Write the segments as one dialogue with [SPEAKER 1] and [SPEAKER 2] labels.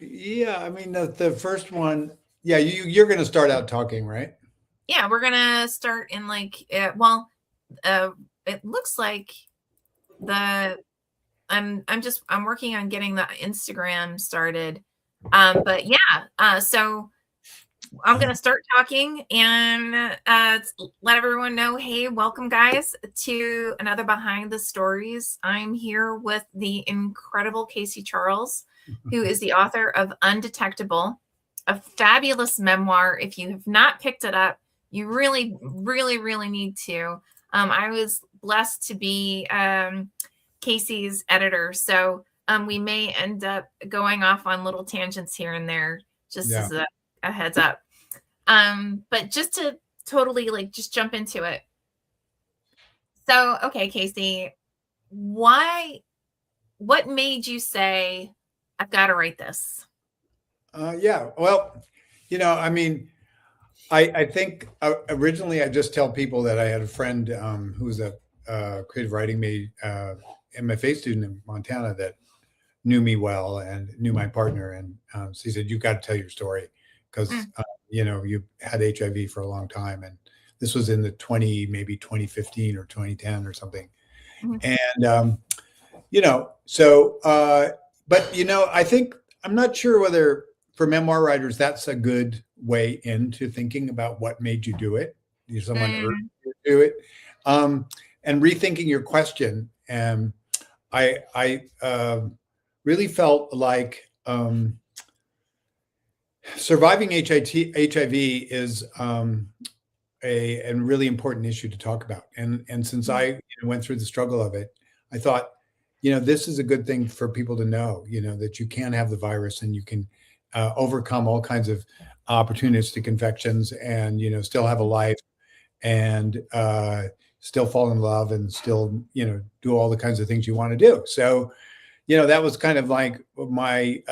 [SPEAKER 1] Yeah, I mean the first one. Yeah, you're going to start out talking, right?
[SPEAKER 2] Yeah, we're gonna start in uh, it looks like the I'm working on getting the Instagram started. But yeah, so I'm
[SPEAKER 1] Uh,
[SPEAKER 2] gonna start talking and let everyone know, hey, welcome guys to another Behind the Stories. I'm here with the incredible Casey Charles, who is the author of Undetectable, a fabulous memoir. If you have not picked it up, you really, really, really need to. I was blessed to be Casey's editor, so we may end up going off on little tangents here and there, just
[SPEAKER 1] yeah.
[SPEAKER 2] as a heads up. But just to totally like just jump into it. So, okay, Casey, why what made you say I've got to write this?
[SPEAKER 1] Yeah. Well, I mean, I think originally I just tell people that I had a friend who was a creative writing MFA student in Montana that knew me well and knew my partner, and so he said, "You got to tell your story because
[SPEAKER 2] Mm,
[SPEAKER 1] you had HIV for a long time, and this was in the 2015 or 2010 or something."
[SPEAKER 2] mhm,
[SPEAKER 1] And so but I think I'm not sure whether for memoir writers that's a good way into thinking about what made you do it. Someone urged
[SPEAKER 2] mm,
[SPEAKER 1] you to do it, and rethinking your question. And I really felt like surviving HIV is a really important issue to talk about. And since
[SPEAKER 2] mm,
[SPEAKER 1] I went through the struggle of it, I thought, this is a good thing for people to know, that you can have the virus and you can overcome all kinds of opportunistic infections and, still have a life and still fall in love and still, do all the kinds of things you want to do. So, that was kind of like my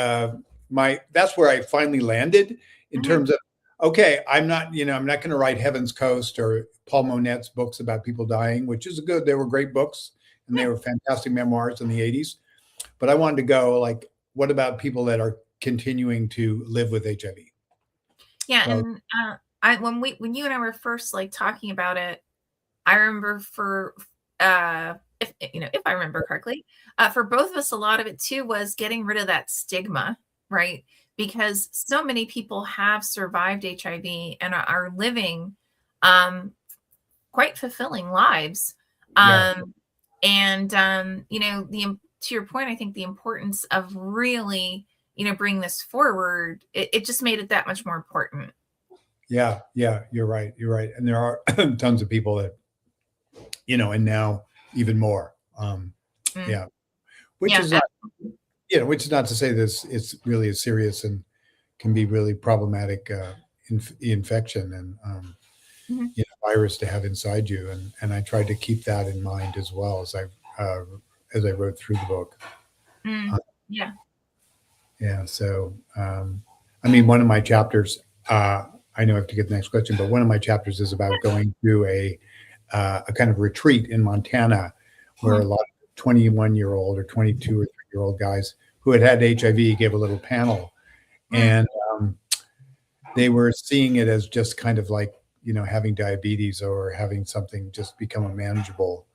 [SPEAKER 1] that's where I finally landed in
[SPEAKER 2] mhm.
[SPEAKER 1] terms of okay, I'm not going to write Heaven's Coast or Paul Monet's books about people dying, which is good. They were great books and
[SPEAKER 2] Yeah,
[SPEAKER 1] they were fantastic memoirs in the 80s. But I wanted to go like, what about people that are continuing to live with HIV?
[SPEAKER 2] yeah,
[SPEAKER 1] So
[SPEAKER 2] and I when you and I were first like talking about it, I remember if I remember correctly, for both of us, a lot of it too was getting rid of that stigma, right? Because so many people have survived HIV and are living um, quite fulfilling lives.
[SPEAKER 1] yeah,
[SPEAKER 2] And to your point, I think the importance of really, bringing this forward, it just made it that much more important.
[SPEAKER 1] yeah, you're right. You're right. And there are tons of people that, and now even more.
[SPEAKER 2] Mm,
[SPEAKER 1] Yeah, which
[SPEAKER 2] yeah.
[SPEAKER 1] is not, which is not to say this it's really a serious and can be really problematic infection and
[SPEAKER 2] Mhm,
[SPEAKER 1] virus to have inside you, and I tried to keep that in mind as well as I wrote through the book.
[SPEAKER 2] mm,
[SPEAKER 1] Uh,
[SPEAKER 2] yeah.
[SPEAKER 1] yeah, so I mean, one of my chapters. I know I have to get the next question, but one of my chapters is about going through a kind of retreat in Montana, where a
[SPEAKER 2] Mhm,
[SPEAKER 1] lot of 21-year-old or 22 or 3-year-old guys who had HIV gave a little panel,
[SPEAKER 2] mm,
[SPEAKER 1] and they were seeing it as just kind of like having diabetes or having something just become a manageable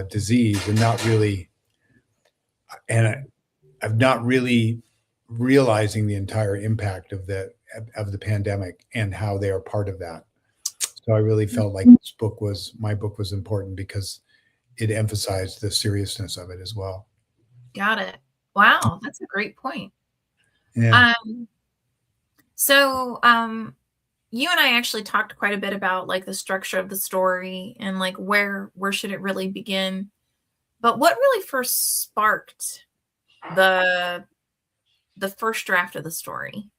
[SPEAKER 1] disease, and not really, and I'm not really realizing the entire impact of the pandemic and how they are part of that. So I really
[SPEAKER 2] mm.
[SPEAKER 1] felt like my book was important because it emphasized the seriousness of it as well.
[SPEAKER 2] Got it. Wow, that's a great point.
[SPEAKER 1] Yeah.
[SPEAKER 2] Um, so you and I actually talked quite a bit about like the structure of the story and like where should it really begin. But what really first sparked the the first draft of the story,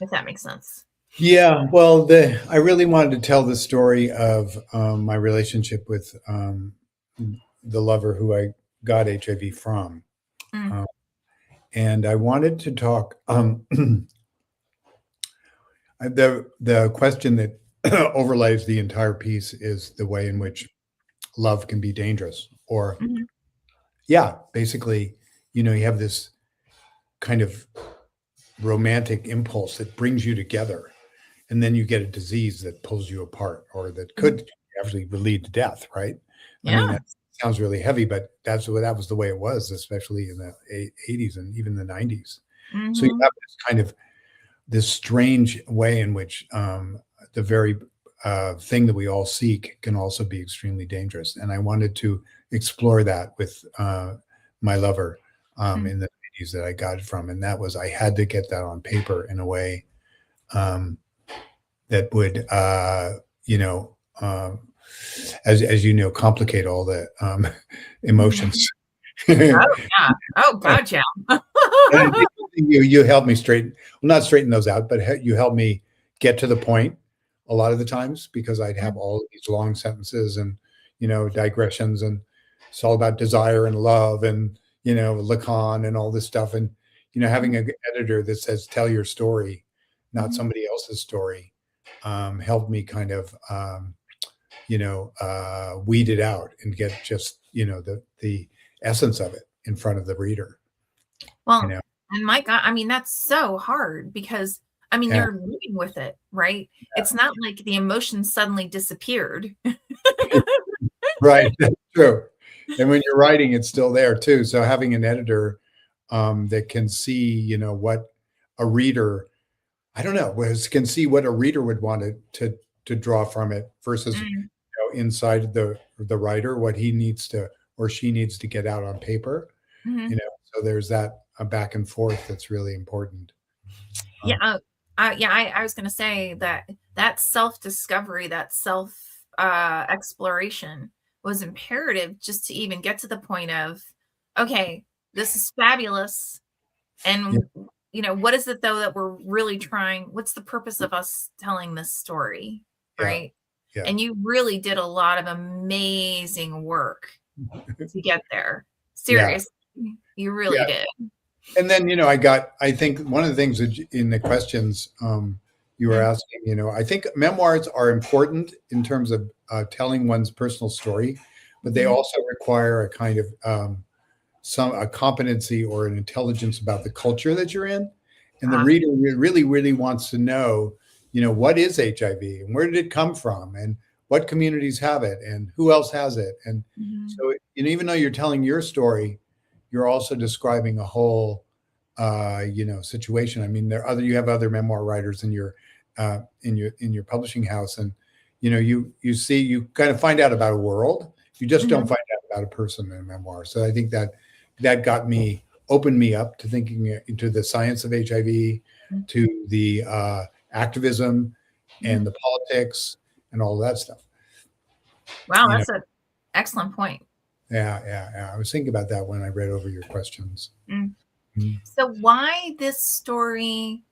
[SPEAKER 2] if that makes sense?
[SPEAKER 1] Yeah, well, I really wanted to tell the story of my relationship with the lover who I got HIV from,
[SPEAKER 2] Mm,
[SPEAKER 1] um, and I wanted to talk. The question that overlays the entire piece is the way in which love can be dangerous, or
[SPEAKER 2] mhm,
[SPEAKER 1] yeah, basically, you have this kind of romantic impulse that brings you together, and then you get a disease that pulls you apart, or that could actually lead to death, right? I mean,
[SPEAKER 2] Yeah.
[SPEAKER 1] that sounds really heavy, but that was the way it was, especially in the 80s and even the 90s. So you
[SPEAKER 2] Hmm.
[SPEAKER 1] have this kind of this strange way in which the very thing that we all seek can also be extremely dangerous. And I wanted to explore that with my lover in the 80s that I got it from. And that was, I had to get that on paper in a way um, that would, you know, as you know, complicate all the emotions.
[SPEAKER 2] Oh yeah. Oh God, yeah.
[SPEAKER 1] And you help me straighten, well, not straighten those out, but you help me get to the point a lot of the times, because I'd have all of these long sentences and, digressions, and it's all about desire and love and, Lacan and all this stuff. And, having an editor that says, tell your story, not somebody else's story, helped me kind of, weed it out and get just, the essence of it in front of the reader, you
[SPEAKER 2] Well,
[SPEAKER 1] know?
[SPEAKER 2] and my God, I mean, that's so hard because I mean,
[SPEAKER 1] Yeah.
[SPEAKER 2] you're living with it, right? It's not like the emotion suddenly disappeared.
[SPEAKER 1] Right, that's true. And when you're writing, it's still there too. So having an editor that can see, what a reader, I don't know, can see what a reader would want to draw from it versus
[SPEAKER 2] Mm,
[SPEAKER 1] inside the writer, what he needs to or she needs to get out on paper.
[SPEAKER 2] mhm.
[SPEAKER 1] So there's that back and forth that's really important.
[SPEAKER 2] Yeah,
[SPEAKER 1] Um,
[SPEAKER 2] yeah. I was going to say that that self discovery, that self exploration was imperative just to even get to the point of, okay, this is fabulous.
[SPEAKER 1] yeah,
[SPEAKER 2] And, what is it though that we're really trying? What's the purpose of us telling this story?
[SPEAKER 1] yeah,
[SPEAKER 2] Right.
[SPEAKER 1] yeah,
[SPEAKER 2] And you really did a lot of amazing work to get there.
[SPEAKER 1] yeah,
[SPEAKER 2] Seriously, you really
[SPEAKER 1] yeah.
[SPEAKER 2] did.
[SPEAKER 1] And then, I think one of the things that in the questions you were
[SPEAKER 2] Mm,
[SPEAKER 1] asking, I think memoirs are important in terms of telling one's personal story, but they
[SPEAKER 2] mhm.
[SPEAKER 1] also require a kind of a competency or an intelligence about the culture that you're in. And the
[SPEAKER 2] Ah,
[SPEAKER 1] reader really, really wants to know, what is HIV and where did it come from and what communities have it and who else has it. And
[SPEAKER 2] mhm,
[SPEAKER 1] so, even though you're telling your story, you're also describing a whole, situation. I mean, you have other memoir writers in your publishing house, and you kind of find out about a world. You just don't
[SPEAKER 2] mhm,
[SPEAKER 1] find out about a person in a memoir. So I think that opened me up to thinking into the science of HIV,
[SPEAKER 2] mhm,
[SPEAKER 1] to the activism and
[SPEAKER 2] mhm.
[SPEAKER 1] the politics and all of that stuff.
[SPEAKER 2] Wow,
[SPEAKER 1] You know,
[SPEAKER 2] that's an excellent point.
[SPEAKER 1] yeah, yeah, yeah. I was thinking about that when I read over your questions.
[SPEAKER 2] Mm.
[SPEAKER 1] Mm.
[SPEAKER 2] So why this story?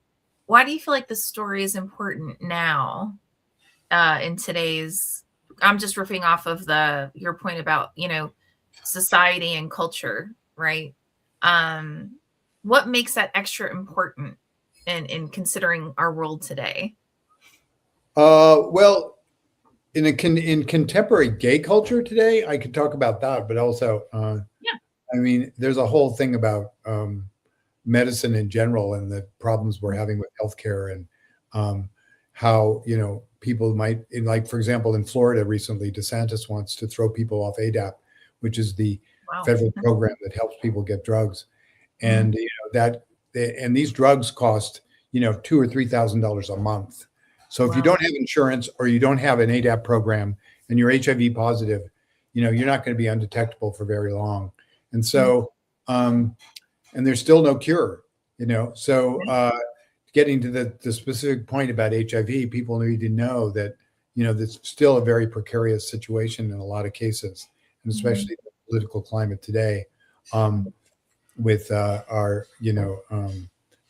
[SPEAKER 2] Why do you feel like this story is important now in today's? I'm just riffing off of your point about society and culture, right? Um, what makes that extra important in considering our world today?
[SPEAKER 1] Well, in contemporary gay culture today, I could talk about that, but also,
[SPEAKER 2] Yeah.
[SPEAKER 1] I mean, there's a whole thing about medicine in general and the problems we're having with healthcare, and how people might, like for example, in Florida recently, DeSantis wants to throw people off ADAP, which is the
[SPEAKER 2] Wow.
[SPEAKER 1] federal program that helps people get drugs,
[SPEAKER 2] Mhm.
[SPEAKER 1] and and these drugs cost $2,000 or $3,000 a month. So if you
[SPEAKER 2] Wow.
[SPEAKER 1] don't have insurance or you don't have an ADAP program and you're HIV positive, you're not going to be undetectable for very long. And
[SPEAKER 2] Mhm.
[SPEAKER 1] so, and there's still no cure. So getting to the specific point about HIV, people need to know that that's still a very precarious situation in a lot of cases, and
[SPEAKER 2] Mhm.
[SPEAKER 1] especially the political climate today. With our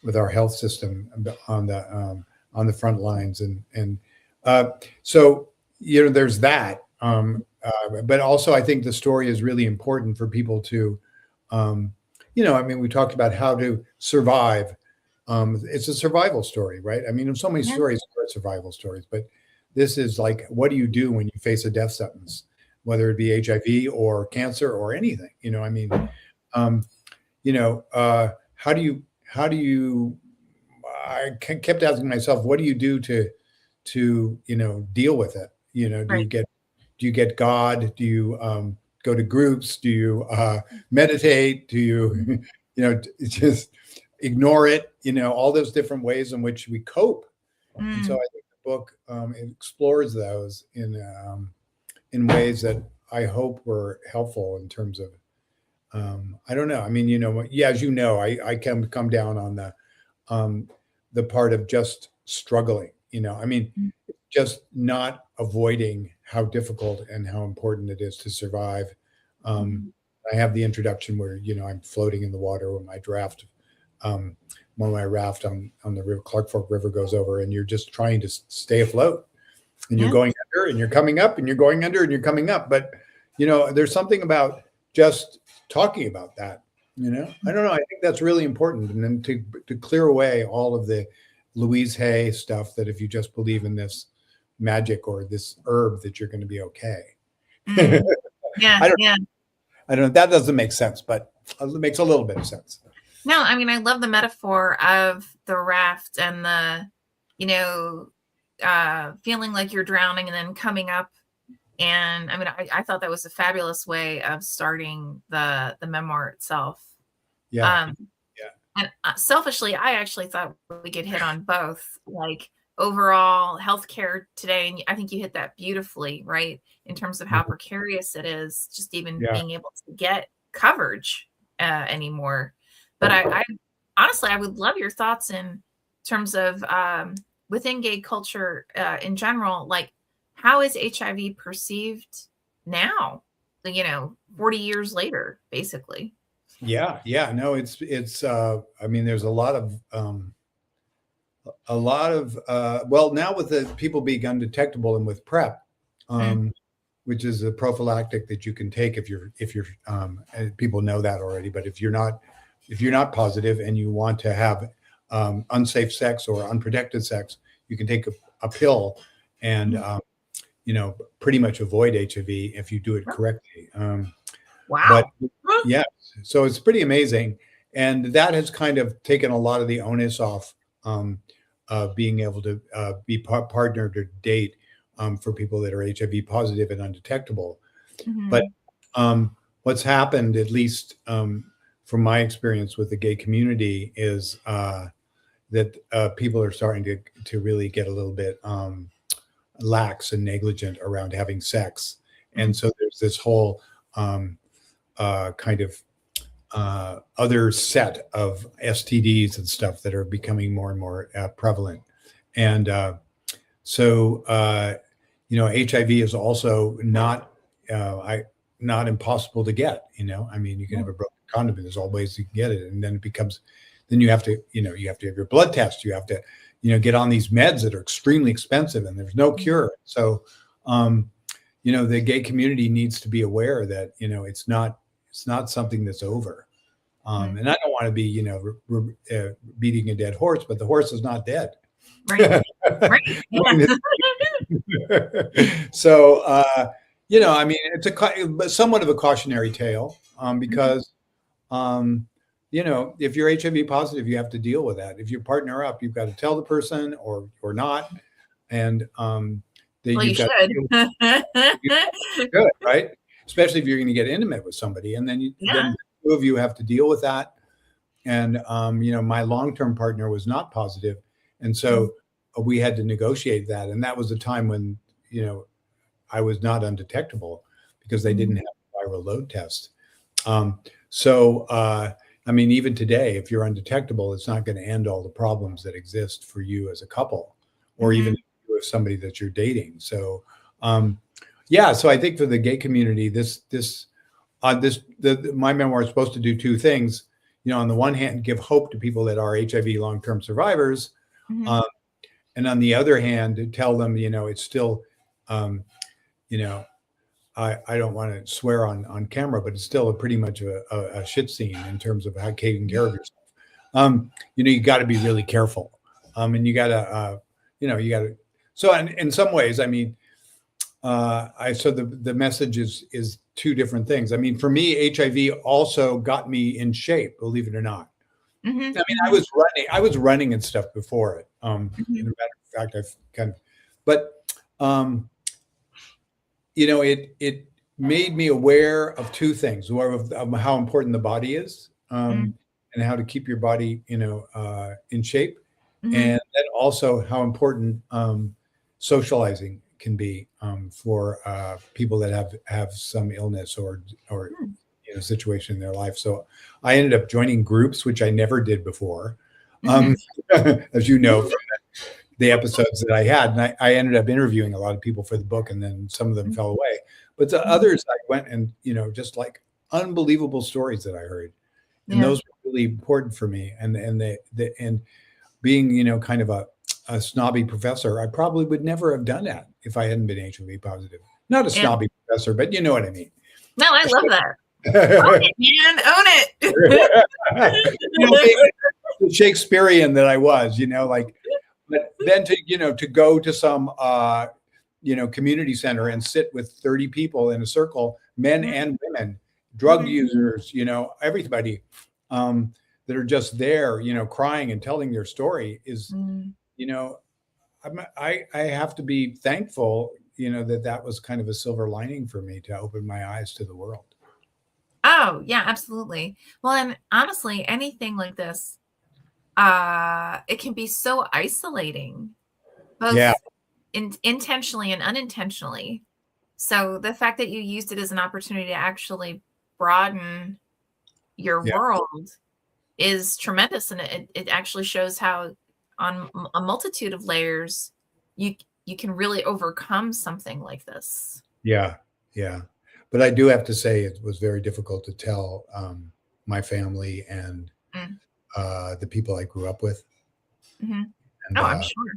[SPEAKER 1] with our health system on the front lines, and so there's that, but also I think the story is really important for people to I mean, we talked about how to survive. It's a survival story, right? I mean, so many
[SPEAKER 2] Yeah.
[SPEAKER 1] stories are survival stories, but this is like, what do you do when you face a death sentence, whether it be HIV or cancer or anything? I mean, um, how do you kept asking myself, what do you do to deal with it?
[SPEAKER 2] Right.
[SPEAKER 1] Do you get God? Do you go to groups? Do you meditate? Do you just ignore it? All those different ways in which we cope. And so
[SPEAKER 2] Mm.
[SPEAKER 1] I think the book explores those in ways that I hope were helpful in terms of I don't know. I mean, yeah, as you know, I can come down on the part of just struggling. I mean,
[SPEAKER 2] Mm.
[SPEAKER 1] just not avoiding how difficult and how important it is to survive. Um,
[SPEAKER 2] Mhm.
[SPEAKER 1] I have the introduction where I'm floating in the water um, when my raft on the river, Clark Fork River goes over, and you're just trying to stay afloat, and you're
[SPEAKER 2] Yeah.
[SPEAKER 1] going under, and you're coming up, and you're going under, and you're coming up. But there's something about just talking about that. I don't know. I think that's really important, and then to clear away all of the Louise Hay stuff that if you just believe in this magic or this herb that you're going to be okay. I
[SPEAKER 2] Mm. Yeah.
[SPEAKER 1] don't
[SPEAKER 2] Yeah.
[SPEAKER 1] I don't know. That doesn't make sense, but it makes a little bit of sense.
[SPEAKER 2] No, I mean, I love the metaphor of the raft and you know, feeling like you're drowning and then coming up. And I mean, I thought that was a fabulous way of starting the memoir itself.
[SPEAKER 1] Yeah.
[SPEAKER 2] Um,
[SPEAKER 1] Yeah.
[SPEAKER 2] and selfishly, I actually thought we could hit on both, like overall healthcare today. And I think you hit that beautifully, right? In terms of how
[SPEAKER 1] Mhm.
[SPEAKER 2] precarious it is, just even
[SPEAKER 1] Yeah.
[SPEAKER 2] being able to get coverage anymore. But I honestly, I would love your thoughts in terms of within gay culture in general, like how is HIV perceived now? 40 years later, basically.
[SPEAKER 1] Yeah. Yeah. No, it's I mean, there's well, now with the people being undetectable and with PrEP,
[SPEAKER 2] Mm,
[SPEAKER 1] which is a prophylactic that you can take if you're and people know that already, but if you're not positive and you want to have unsafe sex or unprotected sex, you can take a pill and
[SPEAKER 2] mm.
[SPEAKER 1] pretty much avoid HIV if you do it correctly. But
[SPEAKER 2] Wow.
[SPEAKER 1] yeah, so it's pretty amazing, and that has kind of taken a lot of the onus off being able to be partnered or date for people that are HIV positive and undetectable. But
[SPEAKER 2] Mhm.
[SPEAKER 1] what's happened, at least from my experience with the gay community, is that people are starting to really get a little bit lax and negligent around having sex,
[SPEAKER 2] Mm,
[SPEAKER 1] and so there's this whole kind of other set of STDs and stuff that are becoming more and more prevalent. And so, HIV is also not impossible to get. I mean, you can have
[SPEAKER 2] mm,
[SPEAKER 1] a broken condom, and there's all ways you can get it. And then then you have to have your blood test. You have to, get on these meds that are extremely expensive, and there's no
[SPEAKER 2] mm,
[SPEAKER 1] cure. So, the gay community needs to be aware that it's not something that's over.
[SPEAKER 2] mm.
[SPEAKER 1] And I don't want to be beating a dead horse, but the horse is not dead.
[SPEAKER 2] Right.
[SPEAKER 1] I
[SPEAKER 2] Right. Yeah.
[SPEAKER 1] mean, so I mean, it's somewhat of a cautionary tale
[SPEAKER 2] Mhm.
[SPEAKER 1] because if you're HIV positive, you have to deal with that. If you partner up, you've got to tell the person or not, and that
[SPEAKER 2] Well, you
[SPEAKER 1] you've got
[SPEAKER 2] should.
[SPEAKER 1] good, right? Especially if you're going to get intimate with somebody, and then
[SPEAKER 2] Yeah.
[SPEAKER 1] the two of you have to deal with that. And my long-term partner was not positive, and
[SPEAKER 2] Mm,
[SPEAKER 1] so we had to negotiate that. And that was a time when I was not undetectable because they didn't
[SPEAKER 2] mhm,
[SPEAKER 1] have a viral load test. Um, so I mean, even today, if you're undetectable, it's not going to end all the problems that exist for you as a couple, or even
[SPEAKER 2] mhm,
[SPEAKER 1] with somebody that you're dating. So um, yeah, so I think for the gay community, my memoir is supposed to do two things. On the one hand, give hope to people that are HIV long-term survivors,
[SPEAKER 2] mhm.
[SPEAKER 1] um, and on the other hand, to tell them, it's still, um, you know, I don't want to swear on camera, but it's still a pretty much a shit scene in terms of how taking care of yourself. You got to be really careful, and you got to, you got to. So, in some ways, I mean, the message is two different things. I mean, for me, HIV also got me in shape, believe it or not.
[SPEAKER 2] Mhm,
[SPEAKER 1] I mean,
[SPEAKER 2] mhm,
[SPEAKER 1] I was running and stuff before it. In a
[SPEAKER 2] mhm,
[SPEAKER 1] matter of fact, I've kind of, but um, it made me aware of two things: aware of how important the body is,
[SPEAKER 2] mhm,
[SPEAKER 1] and how to keep your body, in shape,
[SPEAKER 2] mhm,
[SPEAKER 1] and then also how important socializing can be for people that have some illness or
[SPEAKER 2] mm,
[SPEAKER 1] situation in their life. So I ended up joining groups, which I never did before,
[SPEAKER 2] mhm,
[SPEAKER 1] as you know from the episodes that I had. And I ended up interviewing a lot of people for the book, and then some of them
[SPEAKER 2] mhm,
[SPEAKER 1] fell away. But the
[SPEAKER 2] mhm.
[SPEAKER 1] others, I went and, just like unbelievable stories that I heard. And
[SPEAKER 2] Yeah.
[SPEAKER 1] those were really important for me. And being, kind of a snobby professor, I probably would never have done that if I hadn't been HIV positive. Not a
[SPEAKER 2] Yeah.
[SPEAKER 1] snobby professor, but you know what I mean.
[SPEAKER 2] No, I love that. Own it, man. Own
[SPEAKER 1] Being
[SPEAKER 2] it.
[SPEAKER 1] the Shakespearean that I was, like, but then to go to some, community center and sit with 30 people in a circle, men
[SPEAKER 2] Mhm,
[SPEAKER 1] and women, drug
[SPEAKER 2] mhm,
[SPEAKER 1] users, everybody, that are just there, crying and telling their story is,
[SPEAKER 2] mhm.
[SPEAKER 1] you know, I have to be thankful, that was kind of a silver lining for me to open my eyes to the world.
[SPEAKER 2] Oh, yeah, absolutely. Well, and honestly, anything like this, it can be so isolating,
[SPEAKER 1] Yeah.
[SPEAKER 2] both intentionally and unintentionally. So the fact that you used it as an opportunity to actually broaden your
[SPEAKER 1] Yeah.
[SPEAKER 2] world is tremendous, and it actually shows how on a multitude of layers you you can really overcome something like this.
[SPEAKER 1] Yeah, yeah. But I do have to say it was very difficult to tell my family and
[SPEAKER 2] Mm,
[SPEAKER 1] the people I grew up with,
[SPEAKER 2] mhm.
[SPEAKER 1] and
[SPEAKER 2] Oh, I'm sure.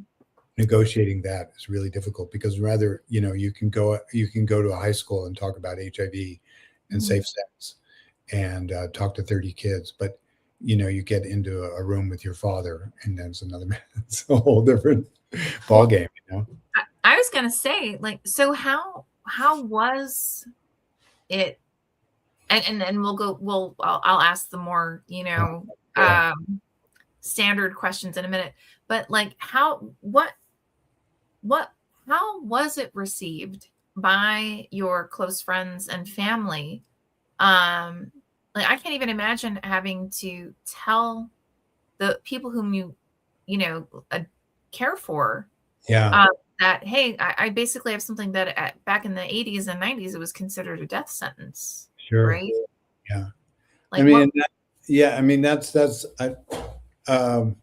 [SPEAKER 1] negotiating that is really difficult because rather, you can go to a high school and talk about HIV and
[SPEAKER 2] Mhm.
[SPEAKER 1] safe sex and talk to 30 kids, but you get into a room with your father, and then it's another man. It's a whole different ball
[SPEAKER 2] Well,
[SPEAKER 1] game.
[SPEAKER 2] I was gonna say, like, so how was it? And I'll ask the more,
[SPEAKER 1] Uh, yeah,
[SPEAKER 2] standard questions in a minute. But like, what how was it received by your close friends and family? Um, like, I can't even imagine having to tell the people whom you know care for,
[SPEAKER 1] yeah,
[SPEAKER 2] uh, that, hey, I basically have something that back in the 80s and 90s it was considered a death sentence,
[SPEAKER 1] sure,
[SPEAKER 2] right?
[SPEAKER 1] yeah. I
[SPEAKER 2] Like, what?
[SPEAKER 1] mean, yeah, I mean that's um,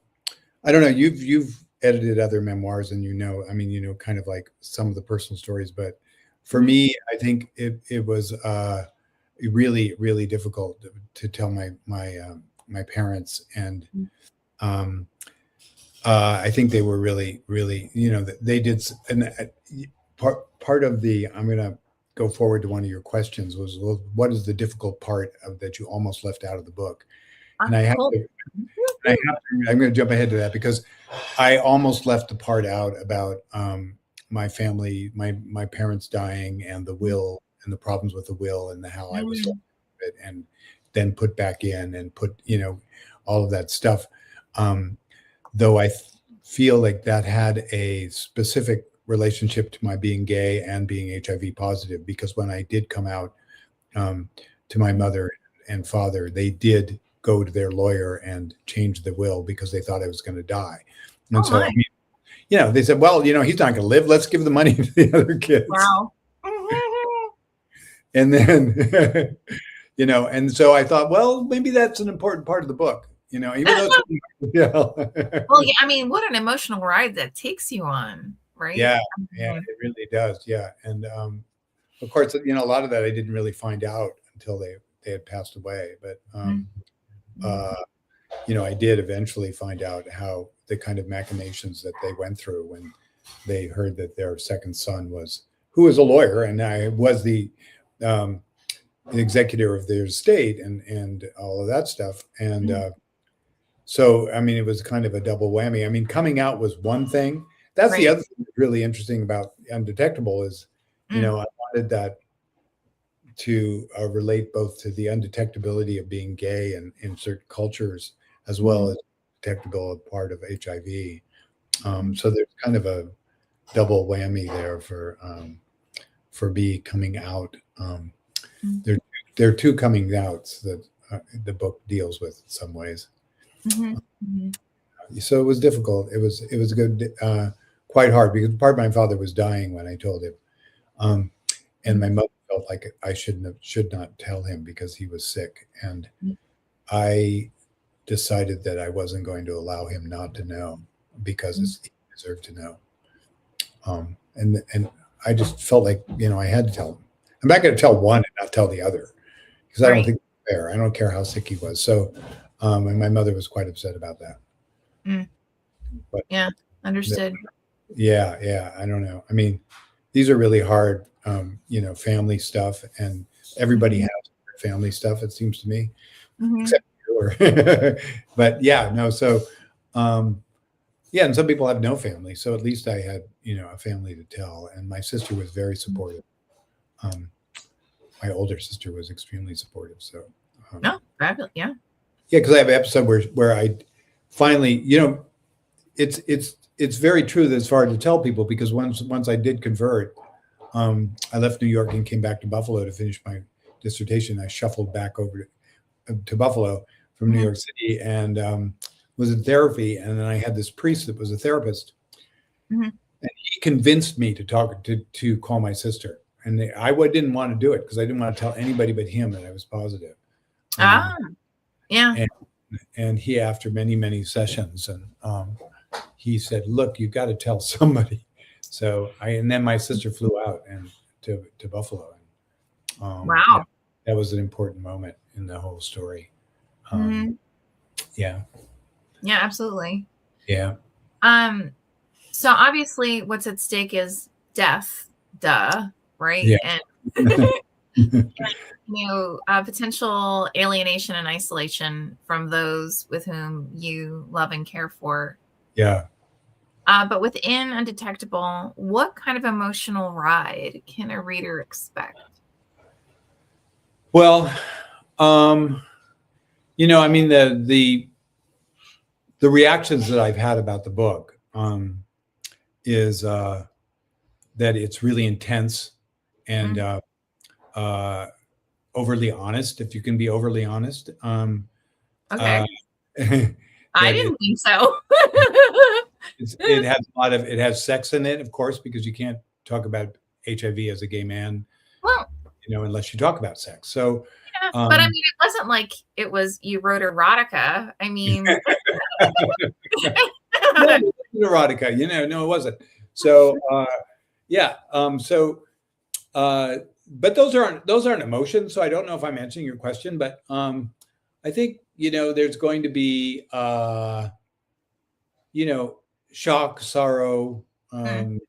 [SPEAKER 1] I don't know. You've edited other memoirs, and I mean, kind of like some of the personal stories. But for
[SPEAKER 2] Mhm,
[SPEAKER 1] me, I think it was really really difficult to tell my parents, and
[SPEAKER 2] mhm.
[SPEAKER 1] um, I think they were really really they did, and part of the I'm gonna go forward to one of your questions was, well, what is the difficult part of that you almost left out of the book? And I have
[SPEAKER 2] Cool.
[SPEAKER 1] to, I'm going to jump ahead to that because I almost left the part out about my family, my parents dying, and the
[SPEAKER 2] Mhm,
[SPEAKER 1] will and the problems with the will, and how I was left
[SPEAKER 2] mhm.
[SPEAKER 1] with it, and then put back in and put all of that stuff. Um, though feel like that had a specific relationship to my being gay and being HIV positive, because when I did come out um, to my mother and father, they did go to their lawyer and change the will because they thought I was going to die. And
[SPEAKER 2] Oh
[SPEAKER 1] so,
[SPEAKER 2] my.
[SPEAKER 1] I mean, they said, well, he's not going to live. Let's give the money to the other kids.
[SPEAKER 2] Wow. Mhm.
[SPEAKER 1] And then, and so I thought, well, maybe that's an important part of the book, even though it's, yeah,
[SPEAKER 2] Well, yeah, I mean, what an emotional ride that takes you on, right?
[SPEAKER 1] yeah,
[SPEAKER 2] I
[SPEAKER 1] yeah,
[SPEAKER 2] mean,
[SPEAKER 1] it really does. Yeah. And, of course, a lot of that I didn't really find out until they had passed away. But,
[SPEAKER 2] mhm, mhm.
[SPEAKER 1] uh, I did eventually find out how the kind of machinations that they went through when they heard that their second son who was a lawyer, and I was um, the executor of their estate, and all of that stuff. And
[SPEAKER 2] Mhm.
[SPEAKER 1] so, I mean, it was kind of a double whammy. I mean, coming out was one thing. That's the
[SPEAKER 2] Right.
[SPEAKER 1] other thing that's really interesting about Undetectable is,
[SPEAKER 2] Mm,
[SPEAKER 1] I wanted that to relate both to the undetectability of being gay and in certain cultures, as well as detectable part of HIV. So there's kind of a double whammy there for me coming out. There are two coming outs that the book deals with in some ways. So it was difficult. It was good, quite hard, because part of my father was dying when I told him, and my mother felt like I should not tell him because he was sick, and I decided that I wasn't going to allow him not to know because he deserved to know. And I just felt like, I had to tell him. I'm not going to tell one and not tell the other, because I don't think it's fair. I don't care how sick he was. So, and my mother was quite upset about that.
[SPEAKER 2] But, yeah, understood.
[SPEAKER 1] Yeah. I don't know. I mean, these are really hard, family stuff, and everybody has family stuff, it seems to me, except you. But yeah, no. So, yeah, and some people have no family. So at least I had, a family to tell. And my sister was very supportive. My older sister was extremely supportive. So,
[SPEAKER 2] fabulous. Yeah.
[SPEAKER 1] Yeah, because I have an episode where I finally, it's very true that it's hard to tell people, because once I did convert, I left New York and came back to Buffalo to finish my dissertation. I shuffled back over to Buffalo from New York City, and was in therapy. And then I had this priest that was a therapist, and he convinced me to call my sister. And I didn't want to do it because I didn't want to tell anybody but him that I was positive.
[SPEAKER 2] Yeah.
[SPEAKER 1] And he, after many, many sessions, and he said, "Look, you've got to tell somebody." So and then my sister flew out and to Buffalo.
[SPEAKER 2] Wow.
[SPEAKER 1] That was an important moment in the whole story. Yeah.
[SPEAKER 2] Yeah, absolutely.
[SPEAKER 1] Yeah.
[SPEAKER 2] So obviously what's at stake is death, right?
[SPEAKER 1] Yeah.
[SPEAKER 2] And potential alienation and isolation from those with whom you love and care for.
[SPEAKER 1] Yeah.
[SPEAKER 2] But within Undetectable, what kind of emotional ride can a reader expect?
[SPEAKER 1] Well, I mean, the reactions that I've had about the book is that it's really intense and overly honest, if you can be overly honest.
[SPEAKER 2] Okay. I didn't think so.
[SPEAKER 1] It has sex in it, of course, because you can't talk about HIV as a gay man,
[SPEAKER 2] well,
[SPEAKER 1] unless you talk about sex. So,
[SPEAKER 2] but I mean, it wasn't like it was you wrote erotica. I mean,
[SPEAKER 1] erotica. No, it wasn't. So, yeah. But those aren't emotions. So I don't know if I'm answering your question, but I think there's going to be shock, sorrow, and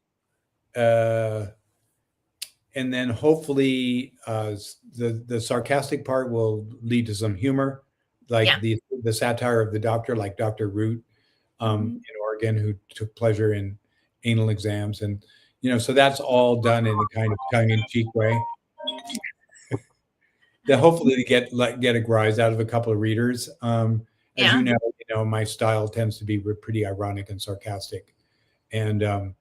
[SPEAKER 1] then hopefully the sarcastic part will lead to some humor, like the satire of the doctor, like Dr. Root in Oregon, who took pleasure in anal exams, and so that's all done in a kind of tongue-in-cheek way. That hopefully to get a rise out of a couple of readers. As you know, my style tends to be pretty ironic and sarcastic, and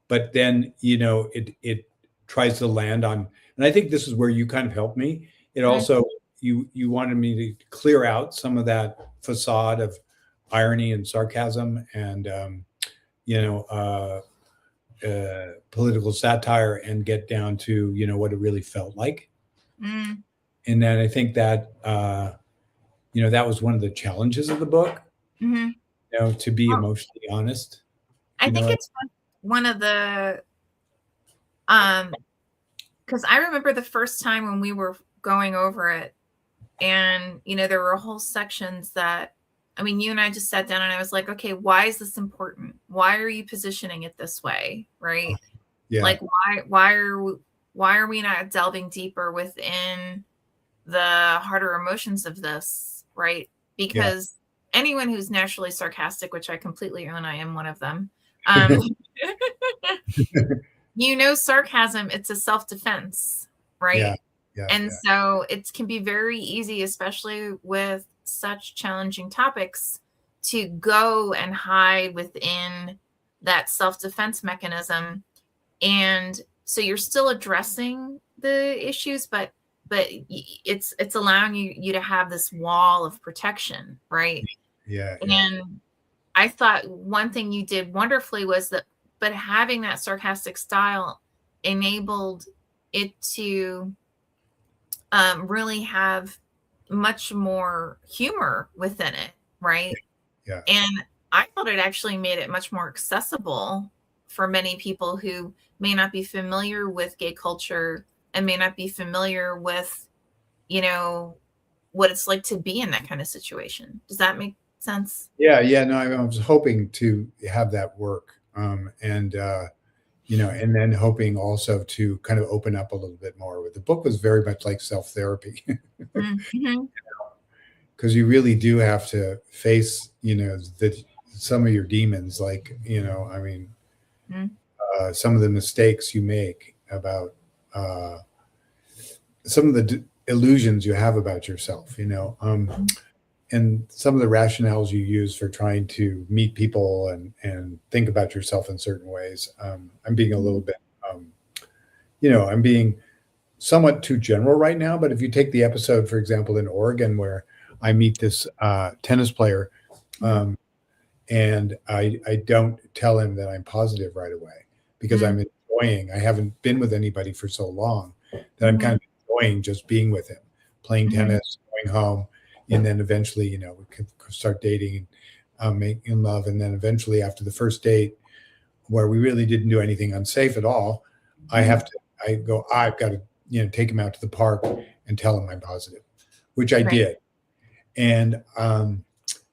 [SPEAKER 1] but then it tries to land on, and I think this is where you kind of helped me. It also you wanted me to clear out some of that facade of irony and sarcasm and political satire, and get down to what it really felt like. And then I think that that was one of the challenges of the book, to be emotionally honest.
[SPEAKER 2] I think it's one of the because I remember the first time when we were going over it, and there were whole sections that, I mean, you and I just sat down and I was like, okay, why is this important? Why are you positioning it this way? Right?
[SPEAKER 1] Yeah.
[SPEAKER 2] Like, why are we not delving deeper within the harder emotions of this? Right? Because anyone who's naturally sarcastic, which I completely own, I am one of them. Sarcasm, it's a self-defense, right? So it can be very easy, especially with such challenging topics, to go and hide within that self-defense mechanism. And so you're still addressing the issues, but it's allowing you to have this wall of protection, right?
[SPEAKER 1] Yeah.
[SPEAKER 2] And I thought one thing you did wonderfully was that, but having that sarcastic style enabled it to really have much more humor within it, right?
[SPEAKER 1] Yeah.
[SPEAKER 2] And I thought it actually made it much more accessible for many people who may not be familiar with gay culture and may not be familiar with, you know, what it's like to be in that kind of situation. Does that make sense?
[SPEAKER 1] Yeah. No, I was hoping to have that work. And then hoping also to kind of open up a little bit more. The book was very much like self-therapy.
[SPEAKER 2] Mm-hmm.
[SPEAKER 1] Because you really do have to face, some of your demons, like, some of the mistakes you make about some of the illusions you have about yourself, and some of the rationales you use for trying to meet people and think about yourself in certain ways. I'm being a little bit, I'm being somewhat too general right now, but if you take the episode, for example, in Oregon, where I meet this tennis player, and I don't tell him that I'm positive right away, because I'm enjoying, I haven't been with anybody for so long that I'm kind of enjoying just being with him, playing tennis, going home, and then eventually, we could start dating and making love. And then eventually, after the first date, where we really didn't do anything unsafe at all, I've got to, take him out to the park and tell him I'm positive, which I did. And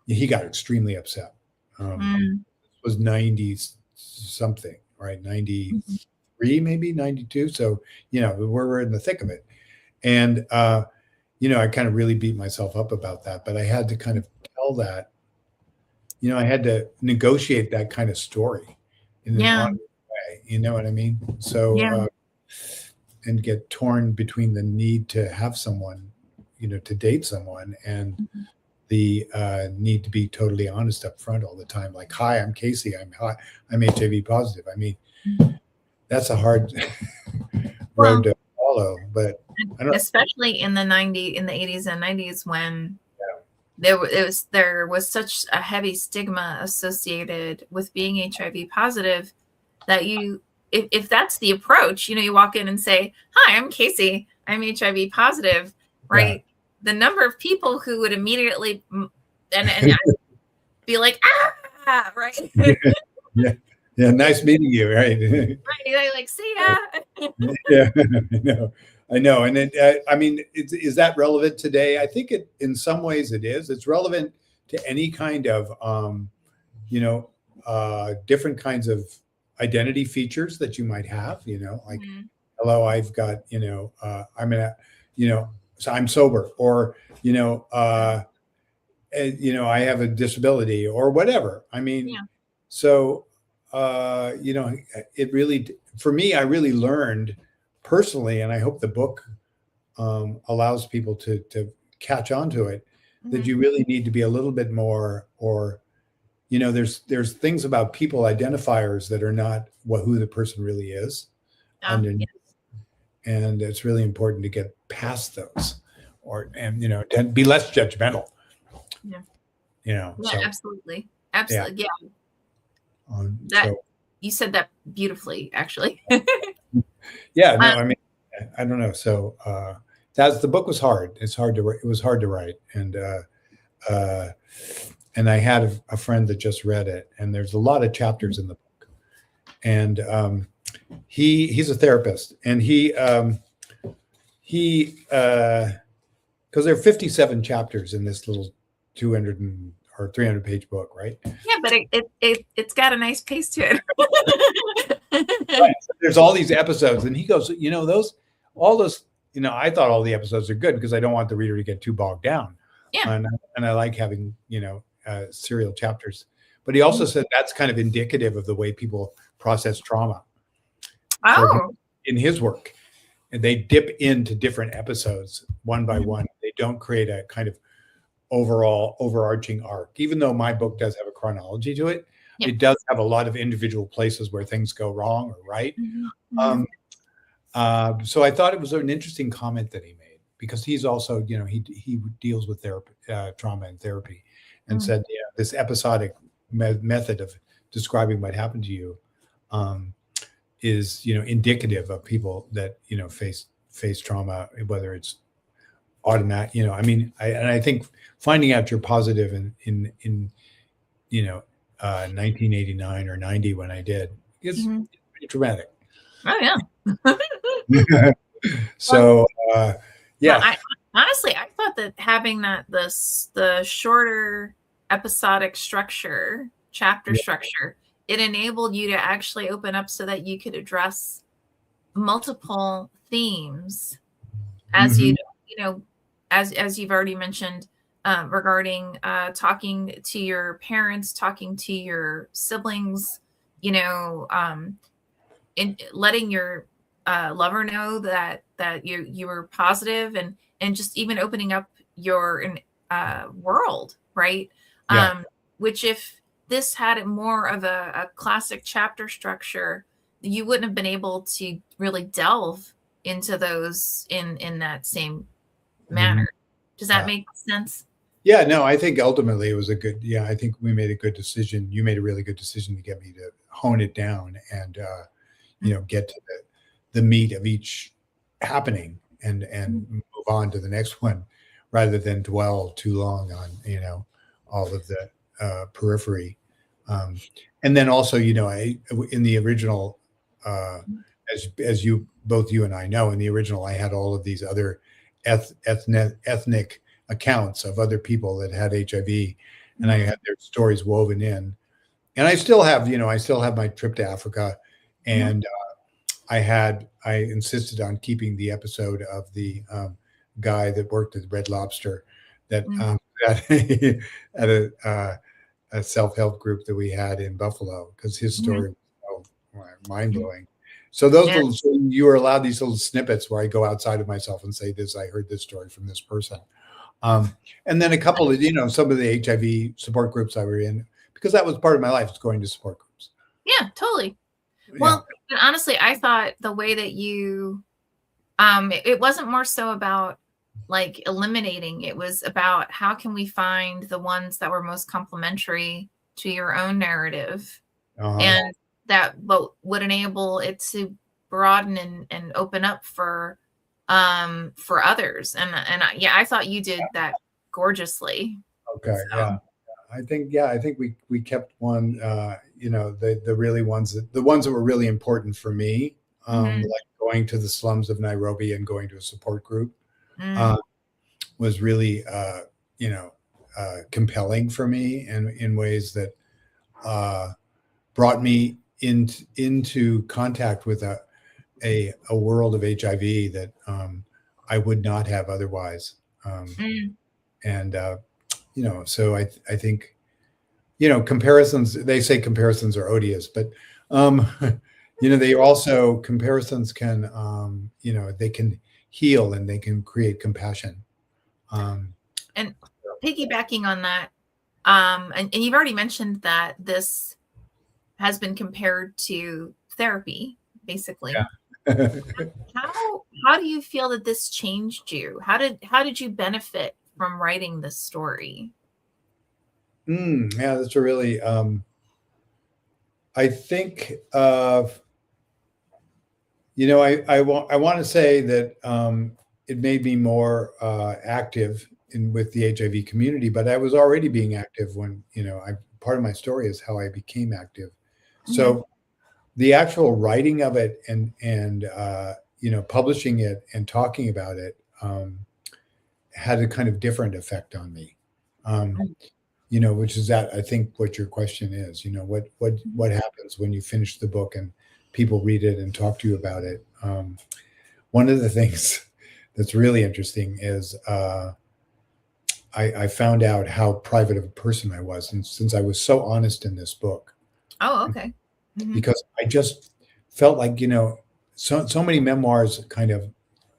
[SPEAKER 1] he got extremely upset. It was 90 something, right? 93, maybe 92. So, we're in the thick of it. And, I kind of really beat myself up about that, but I had to kind of tell that, I had to negotiate that kind of story in an honest way. You know what I mean? So, and get torn between the need to have someone, to date someone, and the need to be totally honest up front all the time. Like, hi, I'm Casey. I'm HIV positive. I mean, that's a hard road to follow, but
[SPEAKER 2] especially in the 80s and 90s, when there was such a heavy stigma associated with being HIV positive, that if that's the approach, you walk in and say, hi, I'm Casey, I'm HIV positive, right? The number of people who would immediately and be like, right?
[SPEAKER 1] Yeah, nice meeting you, right?
[SPEAKER 2] Right, like, see ya.
[SPEAKER 1] Yeah, I know. And is that relevant today? I think in some ways it is. It's relevant to any kind of, different kinds of identity features that you might have, like, hello, I've got, so I'm sober, or, I have a disability, or whatever. I mean, so, it really, for me, I really learned personally, and I hope the book allows people to catch on to it, that you really need to be a little bit more, or, there's things about people identifiers that are not who the person really is underneath. And it's really important to get past those, and be less judgmental. So,
[SPEAKER 2] absolutely. You said that beautifully, actually.
[SPEAKER 1] Yeah, no, I don't know. So the book was hard. It was hard to write, and I had a friend that just read it, and there's a lot of chapters in the book, and he's a therapist, and he because there are 57 chapters in this little 200 or 300 page book, right?
[SPEAKER 2] Yeah, but it's got a nice pace to it.
[SPEAKER 1] Right. So there's all these episodes, and he goes, all those, I thought all the episodes are good because I don't want the reader to get too bogged down.
[SPEAKER 2] Yeah.
[SPEAKER 1] And I like having, serial chapters. But he also said that's kind of indicative of the way people process trauma.
[SPEAKER 2] Oh.
[SPEAKER 1] In his work. And they dip into different episodes one by one. They don't create a kind of overall overarching arc. Even though my book does have a chronology to it,
[SPEAKER 2] Yeah.
[SPEAKER 1] it does have a lot of individual places where things go wrong or right.
[SPEAKER 2] Mm-hmm.
[SPEAKER 1] So I thought it was an interesting comment that he made, because he's also, he deals with trauma and therapy, and
[SPEAKER 2] Mm-hmm.
[SPEAKER 1] said, this episodic method of describing what happened to you is, indicative of people that, face trauma, whether it's automatic, I mean, I think finding out you're positive in 1989 or 90 when I did is pretty traumatic.
[SPEAKER 2] Oh yeah.
[SPEAKER 1] So
[SPEAKER 2] Well,
[SPEAKER 1] yeah.
[SPEAKER 2] I honestly I thought that having the shorter episodic structure, chapter
[SPEAKER 1] Yeah.
[SPEAKER 2] structure, it enabled you to actually open up so that you could address multiple themes as
[SPEAKER 1] Mhm.
[SPEAKER 2] as you've already mentioned, regarding talking to your parents, talking to your siblings, and letting your lover know that you were positive, and just even opening up your world, right?
[SPEAKER 1] Yeah.
[SPEAKER 2] Which, if this had more of a classic chapter structure, you wouldn't have been able to really delve into those in that same
[SPEAKER 1] Mhm.
[SPEAKER 2] manner. Does that make sense?
[SPEAKER 1] Yeah, no, I think ultimately it was I think we made a good decision. You made a really good decision to get me to hone it down and, get to the meat of each happening, and move on to the next one, rather than dwell too long on, all of the periphery. Um, and then also, in the original, uh, as you and I know, in the original, I had all of these other ethnic accounts of other people that had HIV, and I had their stories woven in. And I still have my trip to Africa, and I insisted on keeping the episode of the guy that worked at Red Lobster, that at a self help group that we had in Buffalo, because his story was so mind blowing. So
[SPEAKER 2] Yeah.
[SPEAKER 1] so you were allowed these little snippets where I go outside of myself and say, "This, I heard this story from this person." And then a couple of, some of the HIV support groups I were in, because that was part of my life, was going to support groups.
[SPEAKER 2] Yeah, totally.
[SPEAKER 1] Yeah.
[SPEAKER 2] Well, and honestly, I thought the way that it wasn't more so about like eliminating, it was about how can we find the ones that were most complementary to your own narrative,
[SPEAKER 1] Uh-huh.
[SPEAKER 2] and that would enable it to broaden and open up for others. I thought you did that gorgeously.
[SPEAKER 1] Okay.
[SPEAKER 2] So,
[SPEAKER 1] Yeah. I think we kept one, the really the ones that were really important for me,
[SPEAKER 2] mhm,
[SPEAKER 1] like going to the slums of Nairobi and going to a support group,
[SPEAKER 2] mm,
[SPEAKER 1] uh, was really, compelling for me, and in ways that uh, brought me into contact with a world of HIV that I would not have otherwise.
[SPEAKER 2] mm,
[SPEAKER 1] And so I think, comparisons. They say comparisons are odious, but um, they also, comparisons can, they can heal, and they can create compassion. Um,
[SPEAKER 2] and piggybacking on that, and you've already mentioned that this has been compared to therapy, basically.
[SPEAKER 1] yeah.
[SPEAKER 2] How do you feel that this changed you? How did you benefit from writing this story?
[SPEAKER 1] Yeah, that's a really. I think. I want to say that it made me more active with the HIV community, but I was already being active when, part of my story is how I became active.
[SPEAKER 2] Mhm,
[SPEAKER 1] So the actual writing of it, and publishing it and talking about it, had a kind of different effect on me. Um,
[SPEAKER 2] mhm,
[SPEAKER 1] which is that, I think, what your question is, what happens when you finish the book and people read it and talk to you about it. One of the things that's really interesting is, I found out how private of a person I was, and since I was so honest in this book,
[SPEAKER 2] oh, okay. Mhm,
[SPEAKER 1] because I just felt like, so many memoirs kind of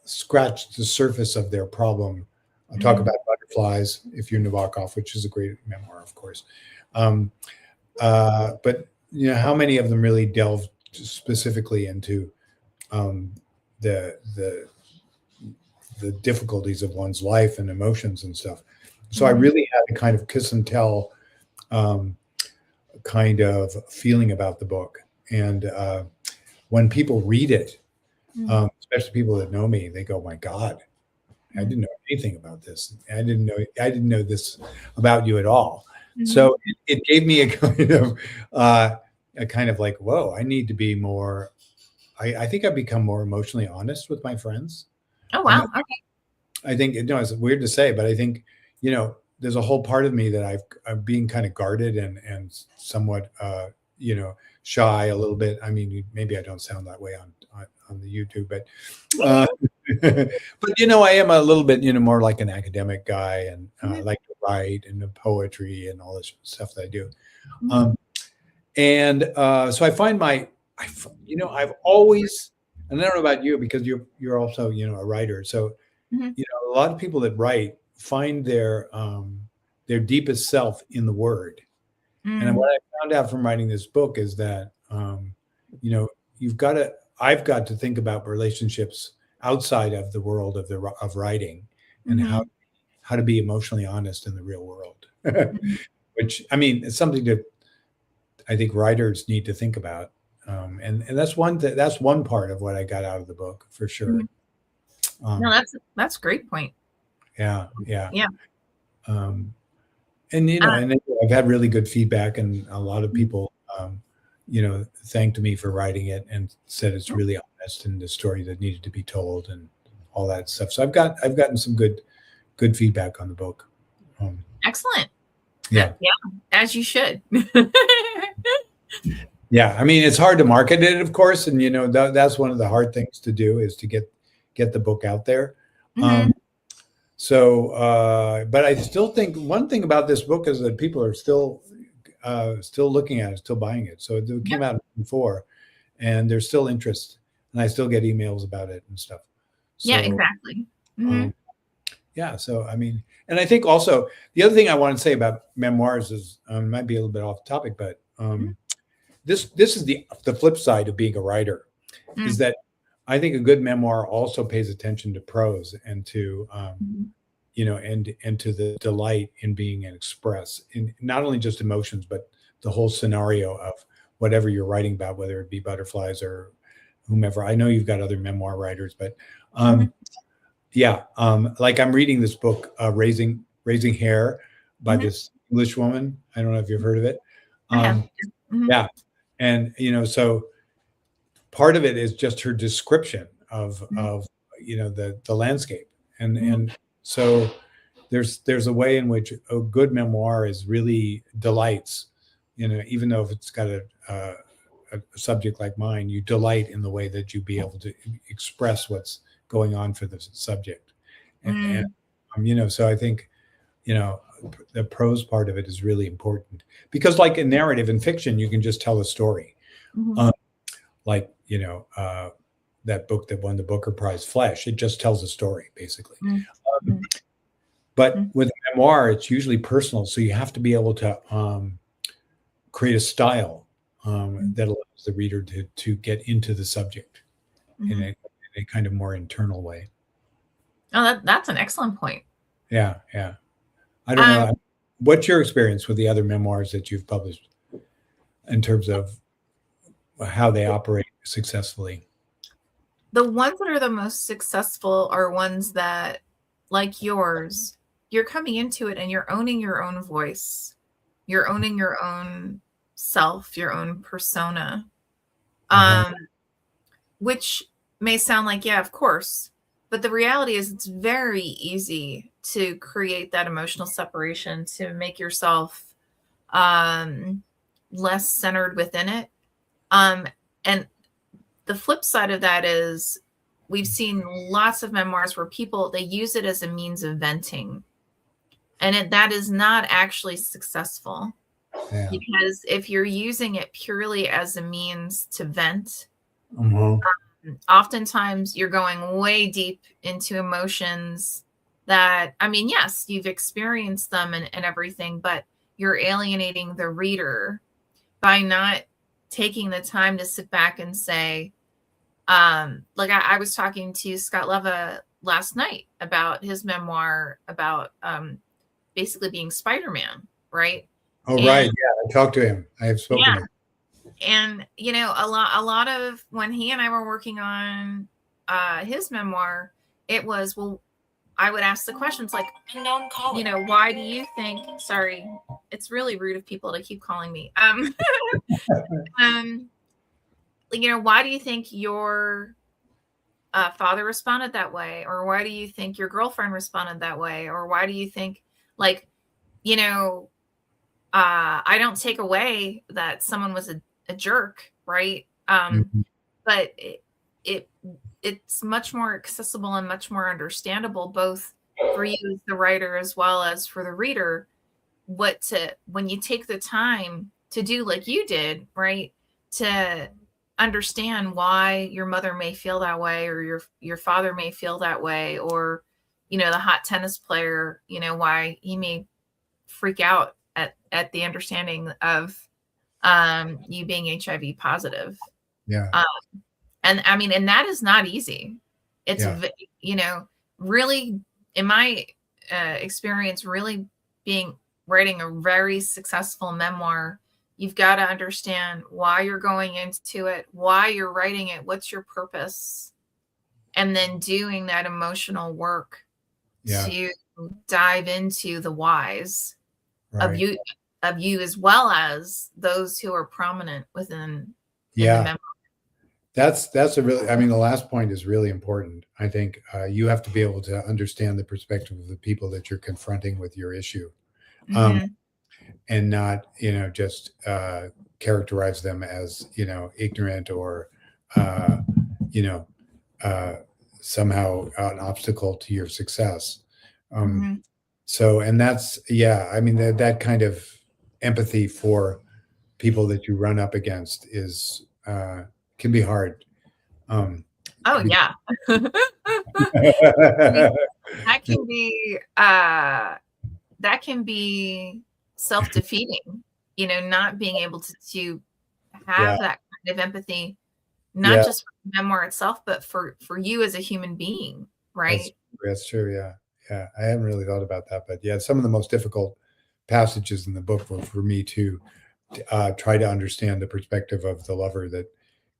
[SPEAKER 1] scratch the surface of their problem. I talk
[SPEAKER 2] mhm,
[SPEAKER 1] about Butterflies, if you're Nabokov, which is a great memoir, of course. But how many of them really delve specifically into um, the the the difficulties of one's life and emotions and stuff? So I really had a kind of kiss and tell um, kind of feeling about the book. And when people read it, especially people that know me, they go, "My God, I didn't know anything about this. I didn't know this about you at all." So it gave me a kind of like, whoa, I need to be more. I think I've become more emotionally honest with my friends.
[SPEAKER 2] Oh, wow. Okay.
[SPEAKER 1] I think it's weird to say, but I think there's a whole part of me that I'm being kind of guarded and somewhat shy a little bit. I mean, maybe I don't sound that way on the YouTube, but but I am a little bit more like an academic guy, and I like to write and the poetry and all this stuff that I do. And so I find I've always, and I don't know about you because you're also a writer, so a lot of people that write find their deepest self in the word. And what I found out from writing this book is that I've got to think about relationships outside of the world of writing, and how to be emotionally honest in the real world. Which, I mean, it's something that I think writers need to think about, and that's one part of what I got out of the book for sure.
[SPEAKER 2] No, that's a great point.
[SPEAKER 1] Yeah. And
[SPEAKER 2] Uh,
[SPEAKER 1] I've had really good feedback, and a lot of people, thanked me for writing it and said it's really honest and the story that needed to be told and all that stuff. So I've gotten some good feedback on the book.
[SPEAKER 2] Excellent.
[SPEAKER 1] Yeah,
[SPEAKER 2] as you should.
[SPEAKER 1] Yeah. I mean, it's hard to market it, of course, and that's one of the hard things to do is to get the book out there. But I still think one thing about this book is that people are still looking at it, still buying it. So it came out before, and there's still interest, and I still get emails about it and stuff. So,
[SPEAKER 2] yeah, exactly.
[SPEAKER 1] So I mean, and I think also the other thing I want to say about memoirs is might be a little bit off topic, but this is the flip side of being a writer, is that I think a good memoir also pays attention to prose and to and to the delight in being express in not only just emotions, but the whole scenario of whatever you're writing about, whether it be butterflies or whomever. I know you've got other memoir writers, but like I'm reading this book, Raising Hair by this English woman. I don't know if you've heard of it. Yeah. And, so part of it is just her description of the landscape. And so there's a way in which a good memoir is really delights, even though if it's got a subject like mine, you delight in the way that you be able to express what's going on for the subject. And so I think, the prose part of it is really important because like in narrative and fiction, you can just tell a story. Like, that book that won the Booker Prize, Flesh, it just tells a story basically. But with a memoir, it's usually personal. So you have to be able to create a style that allows the reader to get into the subject in a kind of more internal way.
[SPEAKER 2] Oh, that's an excellent point.
[SPEAKER 1] Yeah. I don't know. What's your experience with the other memoirs that you've published in terms of how they operate successfully?
[SPEAKER 2] The ones that are the most successful are ones that, like yours, you're coming into it and you're owning your own voice. You're owning your own self, your own persona, which may sound like, yeah, of course. But the reality is it's very easy to create that emotional separation, to make yourself less centered within it. And the flip side of that is we've seen lots of memoirs where they use it as a means of venting. And that is not actually successful. Yeah. Because if you're using it purely as a means to vent, oftentimes you're going way deep into emotions that, I mean, yes, you've experienced them and everything, but you're alienating the reader by not taking the time to sit back and say, like I was talking to Scott Leva last night about his memoir about basically being Spider-Man, right?
[SPEAKER 1] Oh, right.
[SPEAKER 2] And
[SPEAKER 1] Yeah, I talked to him. I have spoken
[SPEAKER 2] yeah,
[SPEAKER 1] with him.
[SPEAKER 2] and you know, a lot of when he and I were working on his memoir, it was, well, I would ask the questions like, unknown caller, you know, why do you think, sorry, it's really rude of people to keep calling me. Um you know, why do you think your father responded that way, or why do you think your girlfriend responded that way, or why do you think, like, you know, I don't take away that someone was a jerk, right?
[SPEAKER 1] Mhm.
[SPEAKER 2] But it it's much more accessible and much more understandable, both for you as the writer as well as for the reader, what to, when you take the time to do like you did, right? To understand why your mother may feel that way, or your father may feel that way, or you know, the hot tennis player, you know, why he may freak out at the understanding of you being HIV positive.
[SPEAKER 1] Yeah.
[SPEAKER 2] Um, and I mean, and that is not easy. It's,
[SPEAKER 1] Yeah.
[SPEAKER 2] you know, really, in my experience, really being, writing a very successful memoir, you've got to understand why you're going into it, why you're writing it, what's your purpose, and then doing that emotional work
[SPEAKER 1] Yeah.
[SPEAKER 2] to dive into the whys of
[SPEAKER 1] Right.
[SPEAKER 2] you, of you as well as those who are prominent within in the
[SPEAKER 1] Yeah.
[SPEAKER 2] memoir.
[SPEAKER 1] That's a really, I mean, the last point is really important. I think you have to be able to understand the perspective of the people that you're confronting with your issue, um,
[SPEAKER 2] Mm-hmm.
[SPEAKER 1] and not, just characterize them as, ignorant or, uh, you know, uh, somehow an obstacle to your success. Um,
[SPEAKER 2] Mm-hmm.
[SPEAKER 1] so, and that's, yeah, I mean, that kind of empathy for people that you run up against is, can be hard. Um,
[SPEAKER 2] Oh
[SPEAKER 1] be-
[SPEAKER 2] yeah. I mean, that can be that can be self-defeating, you know, not being able to
[SPEAKER 1] yeah,
[SPEAKER 2] have that kind of empathy, not
[SPEAKER 1] yeah,
[SPEAKER 2] just for the memoir itself, but for you as a human being,
[SPEAKER 1] that's
[SPEAKER 2] right?
[SPEAKER 1] that's true. Yeah, yeah. I haven't really thought about that, but yeah, some of the most difficult passages in the book were for me to try to understand the perspective of the lover that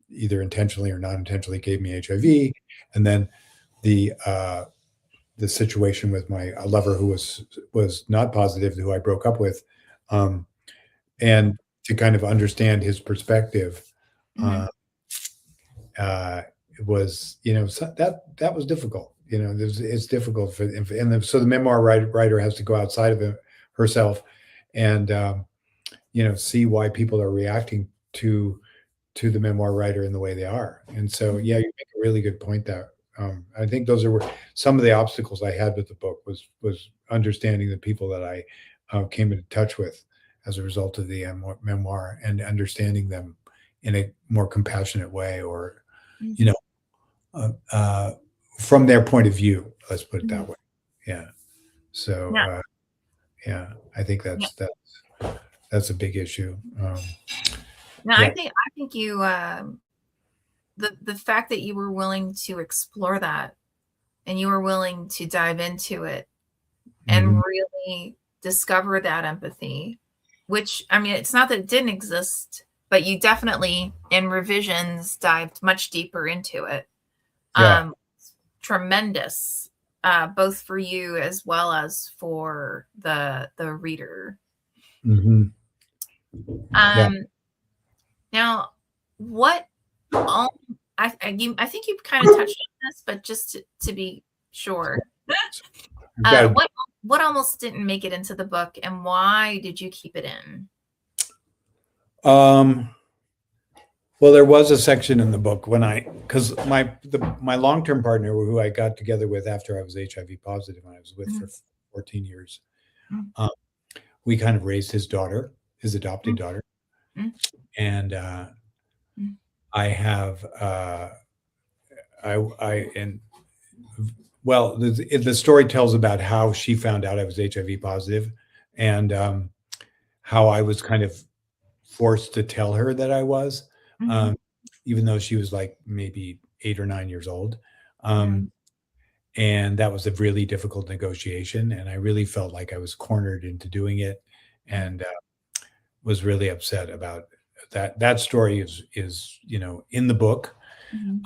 [SPEAKER 1] either intentionally or not intentionally gave me HIV, and then the uh, the situation with my lover who was not positive, who I broke up with, um, and to kind of understand his perspective.
[SPEAKER 2] Mm-hmm.
[SPEAKER 1] Uh, it was, so that was difficult. It's difficult so the memoir writer has to go outside of herself and see why people are reacting to the memoir writer in the way they are. And so, yeah, you make a really good point there. I think those are some of the obstacles I had with the book was understanding the people that I came into touch with as a result of the memoir, and understanding them in a more compassionate way, or you know, uh, uh, from their point of view. Let's put it
[SPEAKER 2] Mm-hmm.
[SPEAKER 1] that way. Yeah. So,
[SPEAKER 2] Yeah.
[SPEAKER 1] yeah, I think
[SPEAKER 2] Yeah.
[SPEAKER 1] that's a big issue.
[SPEAKER 2] Now
[SPEAKER 1] Yeah.
[SPEAKER 2] I think you the fact that you were willing to explore that, and you were willing to dive into it and
[SPEAKER 1] Mhm.
[SPEAKER 2] really discover that empathy, which, I mean, it's not that it didn't exist, but you definitely in revisions dived much deeper into it.
[SPEAKER 1] Yeah.
[SPEAKER 2] Um, Tremendous, both for you as well as for the reader.
[SPEAKER 1] Hmm. Yeah.
[SPEAKER 2] Um, Now, what all, I think you kind of touched on this, but just to be sure,
[SPEAKER 1] We've got to.
[SPEAKER 2] what almost didn't make it into the book, and why did you keep it in?
[SPEAKER 1] Um, well, there was a section in the book because my long term partner, who I got together with after I was HIV positive, and I was with for
[SPEAKER 2] Mhm,
[SPEAKER 1] 14 years,
[SPEAKER 2] mhm,
[SPEAKER 1] um, we kind of raised his daughter, his
[SPEAKER 2] mhm,
[SPEAKER 1] adopted daughter,
[SPEAKER 2] mhm,
[SPEAKER 1] and I have I and well, the story tells about how she found out I was HIV positive, and how I was kind of forced to tell her that I was,
[SPEAKER 2] Mhm.
[SPEAKER 1] um, even though she was like maybe 8 or 9 years old.
[SPEAKER 2] Yeah.
[SPEAKER 1] Um, and that was a really difficult negotiation. And I really felt like I was cornered into doing it, and was really upset about that. That story is in the book.
[SPEAKER 2] Mhm.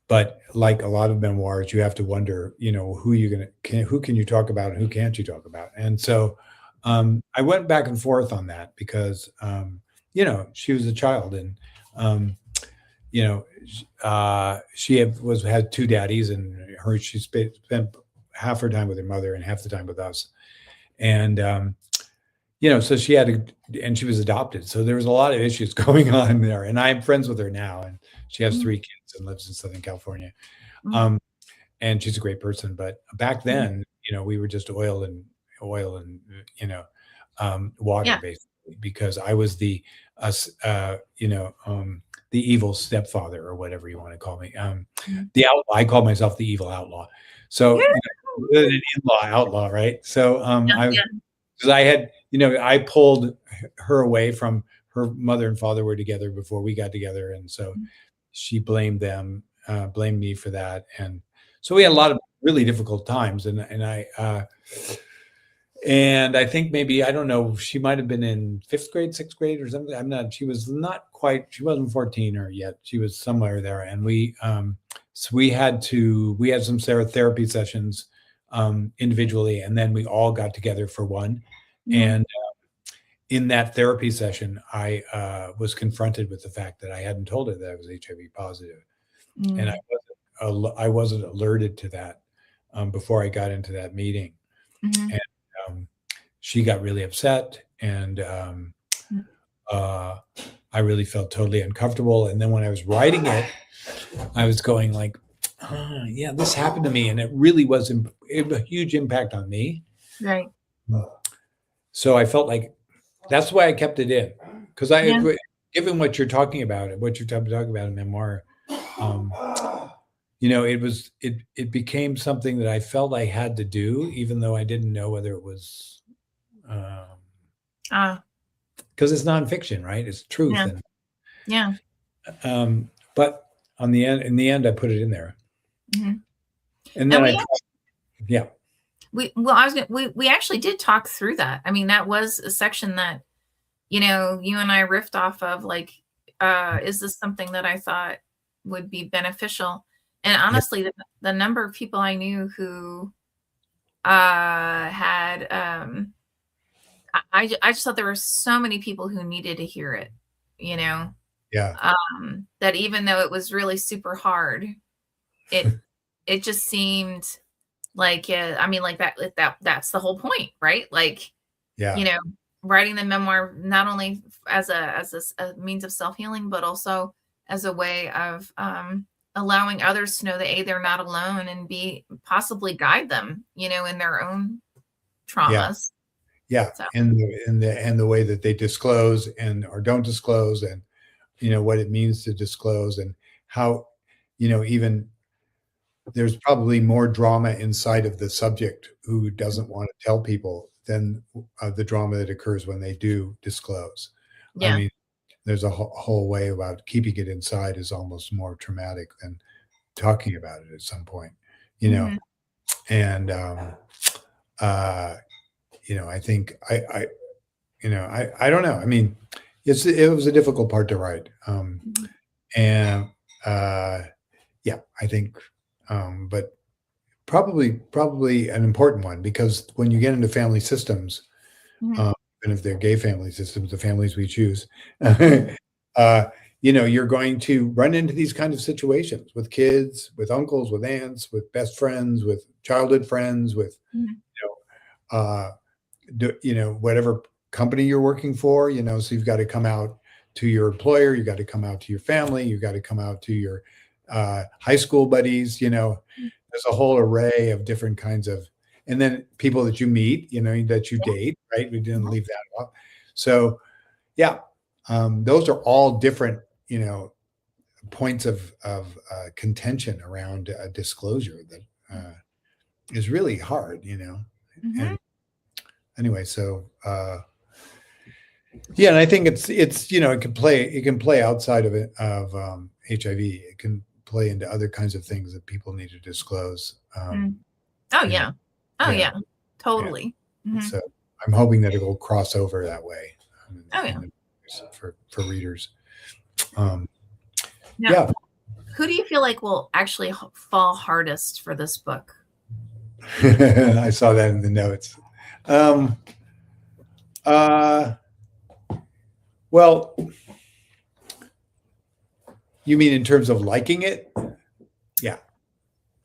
[SPEAKER 1] But like a lot of memoirs, you have to wonder, who can you talk about and who can't you talk about? And so I went back and forth on that because she was a child, and um, she had two daddies, and she spent half her time with her mother and half the time with us. And so she had and she was adopted. So there was a lot of issues going on there. And I'm friends with her now, and she has
[SPEAKER 2] Mhm.
[SPEAKER 1] 3 kids and lives in Southern California.
[SPEAKER 2] Mhm.
[SPEAKER 1] Um, and she's a great person. But back
[SPEAKER 2] Mhm.
[SPEAKER 1] then, we were just oil and water,
[SPEAKER 2] Yeah.
[SPEAKER 1] basically, because I was uh, s- uh, you know, um, the evil stepfather, or whatever you want to call me.
[SPEAKER 2] Mhm.
[SPEAKER 1] The outlaw. I call myself the evil outlaw. So an in-law outlaw, right? So I
[SPEAKER 2] Yeah.
[SPEAKER 1] because I pulled her away from her mother and father were together before we got together, and so
[SPEAKER 2] Yeah.
[SPEAKER 1] she blamed me for that, and so we had a
[SPEAKER 2] Mhm.
[SPEAKER 1] lot of really difficult times, and I think maybe, I don't know, she might have been in fifth grade, sixth grade, or something. I'm not. She was not quite. She wasn't 14 or yet. She was somewhere there, and we had some therapy sessions individually, and then we all got together for one,
[SPEAKER 2] Mhm.
[SPEAKER 1] and in that therapy session, I was confronted with the fact that I hadn't told her that I was HIV positive, and
[SPEAKER 2] Mhm.
[SPEAKER 1] I wasn't alerted to that before I got into that meeting,
[SPEAKER 2] Mhm.
[SPEAKER 1] and she got really upset, and
[SPEAKER 2] Mhm.
[SPEAKER 1] uh, I really felt totally uncomfortable. And then when I was writing it, I was going like, "Yeah, this happened to me," and it really was it had a huge impact on me.
[SPEAKER 2] Right.
[SPEAKER 1] So I felt like that's why I kept it in, because
[SPEAKER 2] Yeah.
[SPEAKER 1] given what you're talking about, what you're talking about in memoir, um, it became something that I felt I had to do, even though I didn't know whether it was,
[SPEAKER 2] Ah.
[SPEAKER 1] because it's nonfiction, right? It's truth,
[SPEAKER 2] Yeah.
[SPEAKER 1] and
[SPEAKER 2] Yeah.
[SPEAKER 1] but in the end, I put it in there,
[SPEAKER 2] Mhm.
[SPEAKER 1] and
[SPEAKER 2] And
[SPEAKER 1] then
[SPEAKER 2] we
[SPEAKER 1] yeah,
[SPEAKER 2] I was gonna, we actually did talk through that. I mean, that was a section that, you and I riffed off of, like, is this something that I thought would be beneficial? And
[SPEAKER 1] yeah,
[SPEAKER 2] honestly, the number of people I knew who had I just thought there were so many people who needed to hear it, you know,
[SPEAKER 1] yeah,
[SPEAKER 2] that even though it was really super hard, it it just seemed like, I mean, like that's the whole point, right? Like, you
[SPEAKER 1] yeah,
[SPEAKER 2] know, writing the memoir not only as a means of self-healing, but also as a way of allowing others to know that A, they're not alone, and B, possibly guide them, in their own
[SPEAKER 1] yeah.
[SPEAKER 2] traumas.
[SPEAKER 1] Yeah,
[SPEAKER 2] So
[SPEAKER 1] and the way that they disclose and or don't disclose, and what it means to disclose, and how even there's probably more drama inside of the subject who doesn't want to tell people than the drama that occurs when they do disclose. I
[SPEAKER 2] yeah.
[SPEAKER 1] mean, there's a whole way about keeping it inside is almost more traumatic than talking about it at some point, you know.
[SPEAKER 2] Hmm.
[SPEAKER 1] And uh, I think I don't know. I mean, it was a difficult part to write, and uh, yeah, I think, but probably an important one, because when you get into family systems,
[SPEAKER 2] Hmm.
[SPEAKER 1] even if they're gay family systems, the families we choose,
[SPEAKER 2] Hmm.
[SPEAKER 1] uh, you're going to run into these kind of situations with kids, with uncles, with aunts, with best friends, with childhood friends, with
[SPEAKER 2] Hmm.
[SPEAKER 1] you uh, whatever company you're working for, so you've got to come out to your employer, you got to come out to your family, you got to come out to your high school buddies, there's a whole array of different kinds of, and then people that you meet, that you
[SPEAKER 2] Yeah.
[SPEAKER 1] date, right? We didn't leave that off. So yeah, those are all different, points of contention around disclosure that is really hard, you know.
[SPEAKER 2] Mm-hmm.
[SPEAKER 1] And anyway, so yeah, and I think it's it can play outside of it of HIV. It can play into other kinds of things that people need to disclose.
[SPEAKER 2] Oh
[SPEAKER 1] you know,
[SPEAKER 2] yeah. Oh yeah. Totally.
[SPEAKER 1] Yeah. So I'm hoping that it will cross over that way.
[SPEAKER 2] Oh yeah.
[SPEAKER 1] For readers.
[SPEAKER 2] Now, who do you feel like will actually fall hardest for this book?
[SPEAKER 1] I saw that in the notes. Well, you mean in terms of liking it? Yeah.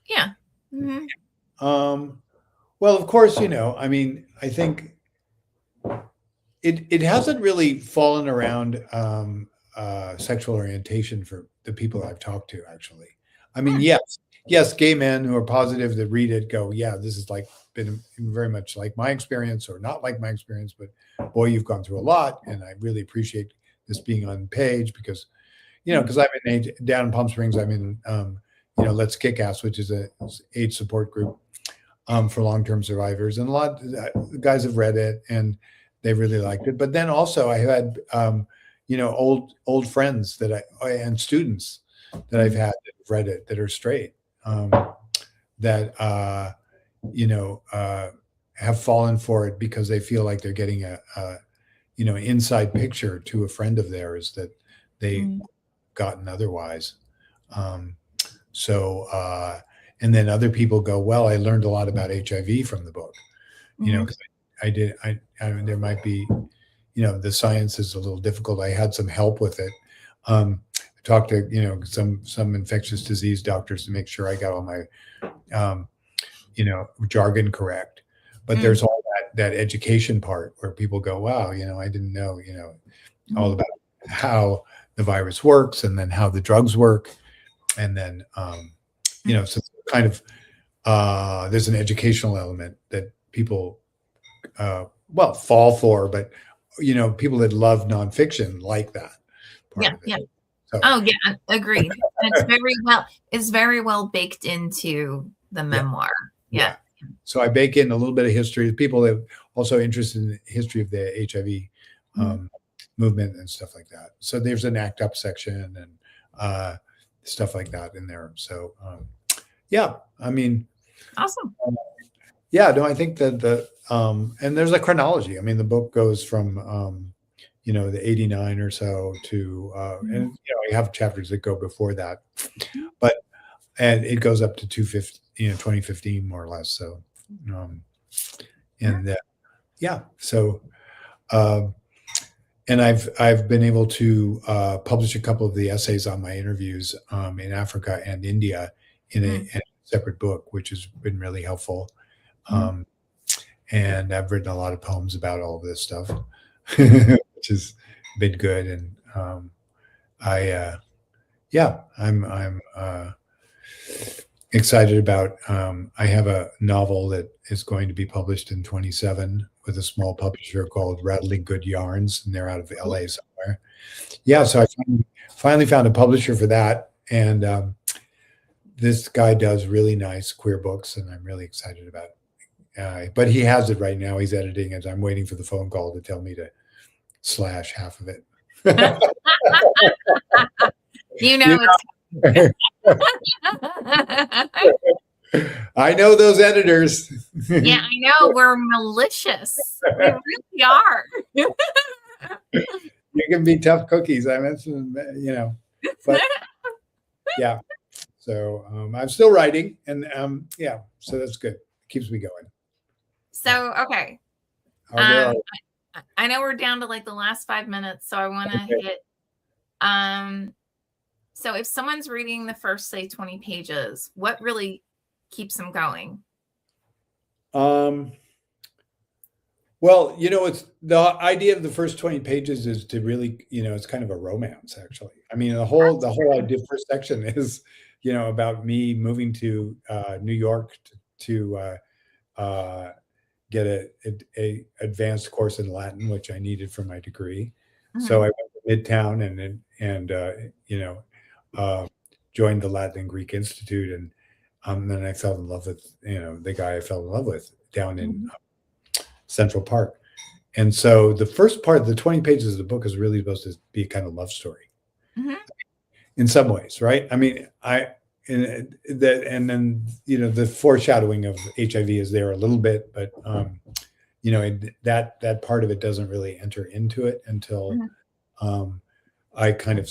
[SPEAKER 2] Yeah. Mm-hmm.
[SPEAKER 1] Well, of course, I mean, I think it hasn't really fallen around sexual orientation for the people I've talked to, actually. I mean, yes, gay men who are positive that read it go, yeah, this is like been very much like my experience or not like my experience, but boy, you've gone through a lot. And I really appreciate this being on page because, because I'm down in Palm Springs, I'm in, Let's Kick Ass, which is a age support group for long-term survivors. And a lot of guys have read it and they really liked it. But then also I had, old friends and students that I've had that have read it that are straight, that, have fallen for it because they feel like they're getting a inside picture to a friend of theirs that they gotten otherwise. And then other people go, well, I learned a lot about HIV from the book, because I mean, there might be, the science is a little difficult. I had some help with it. I talked to, some infectious disease doctors to make sure I got all my, jargon correct. But there's all that education part where people go, wow, I didn't know, all about how the virus works and then how the drugs work. And then, so kind of, there's an educational element that people, fall for, but, people that love nonfiction like that.
[SPEAKER 2] Yeah. So, agreed. It's very well baked into the memoir. Yeah.
[SPEAKER 1] So I bake in a little bit of history. People that are also interested in the history of the HIV movement and stuff like that. So there's an ACT UP section and stuff like that in there. So I mean,
[SPEAKER 2] awesome.
[SPEAKER 1] I think that and there's a chronology. I mean, the book goes from the 89 or so to and I have chapters that go before that, and it goes up to 2015 more or less. So so and I've been able to publish a couple of the essays on my interviews in Africa and India in a separate book, which has been really helpful. And I've written a lot of poems about all of this stuff, which has been good. And I'm excited about. I have a novel that is going to be published in 27 with a small publisher called Rattling Good Yarns, and they're out of LA somewhere. Yeah, so I finally found a publisher for that, and this guy does really nice queer books, and I'm really excited about it. But he has it right now. He's editing it. I'm waiting for the phone call to tell me to slash half of it. I know those editors.
[SPEAKER 2] Yeah, I know. We're malicious. We really are.
[SPEAKER 1] You can be tough cookies. I mentioned, but yeah. So I'm still writing, and so that's good. Keeps me going.
[SPEAKER 2] So okay, I know we're down to like the last 5 minutes, so I want to hit. So if someone's reading the first, say, 20 pages, what really keeps them going?
[SPEAKER 1] Well, it's the idea of the first 20 pages is to really, it's kind of a romance, actually. I mean, the whole idea, first section is, about me moving to New York to get a advanced course in Latin, which I needed for my degree. So I went to Midtown and joined the Latin and Greek Institute, Then I fell in love with, the guy I fell in love with down in
[SPEAKER 2] Mhm.
[SPEAKER 1] Central Park. And so the first part, the 20 pages of the book is really supposed to be a kind of love story
[SPEAKER 2] Mhm.
[SPEAKER 1] in some ways, right? I mean, and then, the foreshadowing of HIV is there a little bit, but, that part of it doesn't really enter into it until
[SPEAKER 2] Mhm.
[SPEAKER 1] um, I kind of,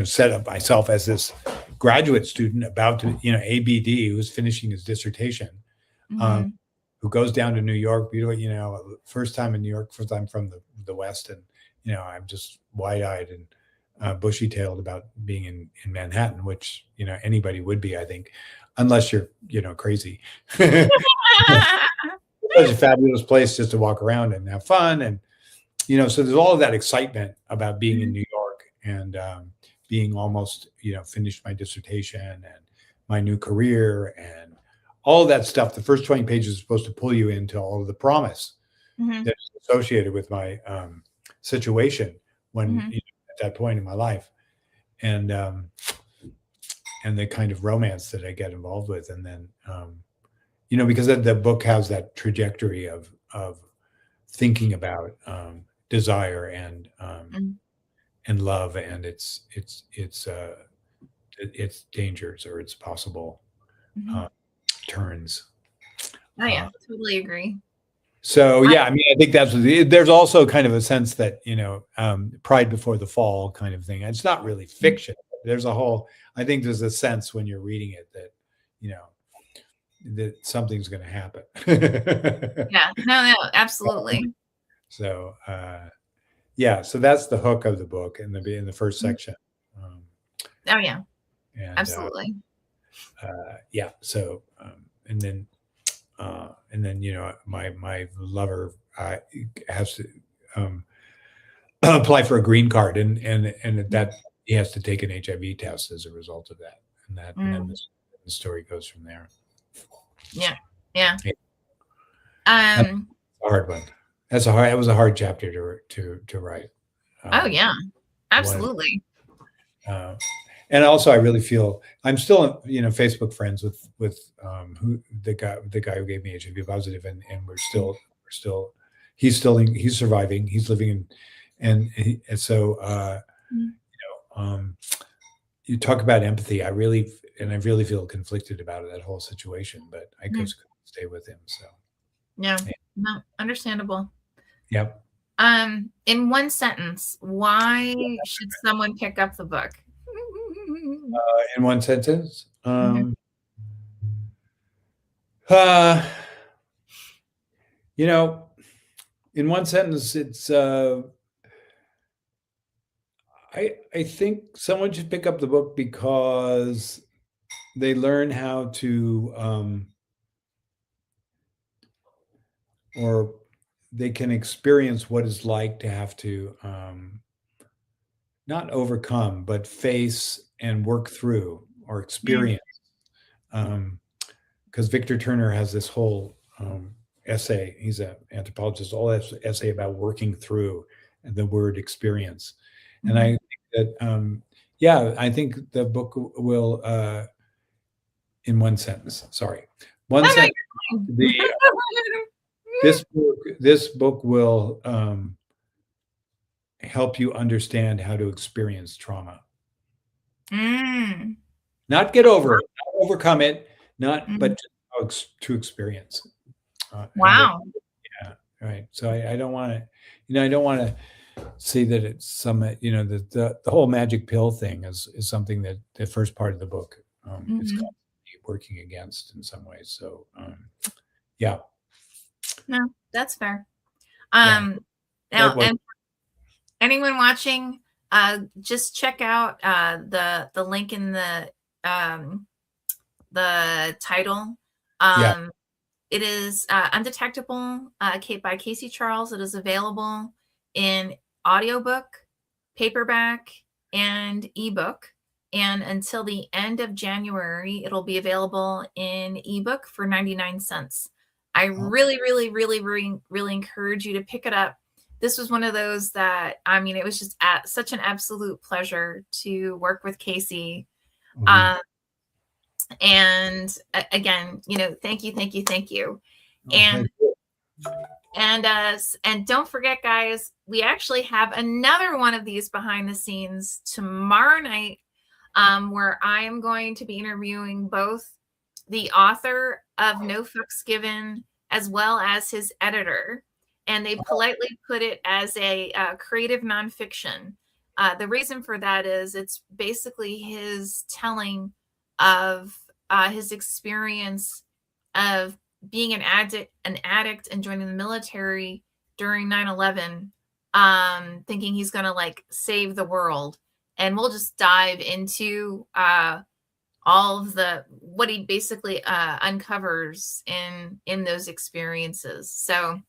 [SPEAKER 1] set up myself as this graduate student about to, ABD, who's finishing his dissertation, um,
[SPEAKER 2] Mhm.
[SPEAKER 1] who goes down to New York, first time in New York, first time from the West. And, I'm just wide eyed and bushy tailed about being in Manhattan, which, anybody would be, I think, unless you're, crazy. Such a fabulous place just to walk around and have fun. And, so there's all of that excitement about being in
[SPEAKER 2] Mhm.
[SPEAKER 1] New York and being almost, finished my dissertation and my new career and all of that stuff. The first 20 pages is supposed to pull you into all of the promise
[SPEAKER 2] Mhm.
[SPEAKER 1] that's associated with my situation when,
[SPEAKER 2] Mhm.
[SPEAKER 1] at that point in my life, and the kind of romance that I get involved with. And then, because the book has that trajectory of thinking about desire
[SPEAKER 2] Mhm.
[SPEAKER 1] and love and its dangers or its possible
[SPEAKER 2] Mhm.
[SPEAKER 1] uh, turns.
[SPEAKER 2] Oh
[SPEAKER 1] Uh,
[SPEAKER 2] yeah, totally agree.
[SPEAKER 1] so
[SPEAKER 2] I
[SPEAKER 1] yeah, I mean, I think there's also kind of a sense that pride before the fall kind of thing. It's not really fiction. There's a whole. I think there's a sense when you're reading it that you know that something's going to happen.
[SPEAKER 2] yeah, no, absolutely.
[SPEAKER 1] So yeah, so that's the hook of the book in the first
[SPEAKER 2] Mhm.
[SPEAKER 1] section. Um,
[SPEAKER 2] Oh yeah,
[SPEAKER 1] and
[SPEAKER 2] absolutely.
[SPEAKER 1] yeah, so and then my lover has to um, apply for a green card, and
[SPEAKER 2] Mhm.
[SPEAKER 1] that he has to take an HIV test as a result of that, and then
[SPEAKER 2] Mm.
[SPEAKER 1] the story goes from there.
[SPEAKER 2] Yeah, yeah.
[SPEAKER 1] Yeah, that's
[SPEAKER 2] Um.
[SPEAKER 1] a hard one. That was a hard chapter to write.
[SPEAKER 2] Oh
[SPEAKER 1] Um,
[SPEAKER 2] yeah,
[SPEAKER 1] one
[SPEAKER 2] absolutely.
[SPEAKER 1] uh, and also I really feel I'm still Facebook friends with who the guy who gave me HIV positive, and we're still he's surviving, he's living in, and so
[SPEAKER 2] Mhm.
[SPEAKER 1] um, you talk about empathy. I really feel conflicted about that whole situation, but I
[SPEAKER 2] Mhm.
[SPEAKER 1] just couldn't stay with him. So
[SPEAKER 2] Yeah,
[SPEAKER 1] yeah.
[SPEAKER 2] no, understandable.
[SPEAKER 1] Yep.
[SPEAKER 2] In one sentence, why should someone pick up the book?
[SPEAKER 1] In one sentence,
[SPEAKER 2] Mhm.
[SPEAKER 1] uh, you know, in one sentence, it's I think someone should pick up the book because they learn how to or they can experience what it's like to have to not overcome but face and work through or
[SPEAKER 2] Mhm.
[SPEAKER 1] experience, because Victor Turner has this whole essay. He's an anthropologist. All this essay about working through the word experience, and I
[SPEAKER 2] Mhm.
[SPEAKER 1] think that yeah, I think the book will in one sentence. Sorry, one
[SPEAKER 2] Oh, no,
[SPEAKER 1] sentence. The
[SPEAKER 2] you're
[SPEAKER 1] this book will help you understand how to experience trauma,
[SPEAKER 2] fine. Mm.
[SPEAKER 1] not get over it, not overcome it, not
[SPEAKER 2] Mm.
[SPEAKER 1] but to experience. And
[SPEAKER 2] Wow.
[SPEAKER 1] yeah, right. So I don't want to, I don't want to see that it's some, the whole magic pill thing is something that the first part of the book is
[SPEAKER 2] Mhm.
[SPEAKER 1] constantly working against in some ways. So yeah,
[SPEAKER 2] No, that's fair.
[SPEAKER 1] yeah,
[SPEAKER 2] Now,
[SPEAKER 1] that was
[SPEAKER 2] and anyone watching, just check out the link in um the title.
[SPEAKER 1] yeah.
[SPEAKER 2] Um, it is Undetectable Kate by Casey Charles. It is available in audiobook, paperback, and ebook. And until the end of January, it'll be available in ebook for 99 cents. I really, really, really, really, really encourage you to pick it up. This was one of those that, I mean, it was just such an absolute pleasure to work with Casey.
[SPEAKER 1] Mhm.
[SPEAKER 2] Um, And again, thank you, thank you, thank you.
[SPEAKER 1] Oh, thank you.
[SPEAKER 2] And don't forget, guys, we actually have another one of these behind the scenes tomorrow night, where I am going to be interviewing both the author of No Fucks Given as well as his editor. And they politely put it as a creative nonfiction. The reason for that is it's basically his telling of his experience of being an addict and joining the military during 9/11, thinking he's going to like save the world. And we'll just dive into all of what he basically uncovers in those experiences. So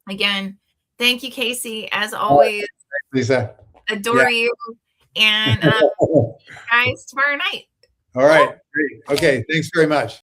[SPEAKER 2] again, thank you, Casey, as always.
[SPEAKER 1] Lisa.
[SPEAKER 2] Adore you. And guys, tomorrow night.
[SPEAKER 1] All right. Great. Okay. Thanks very much.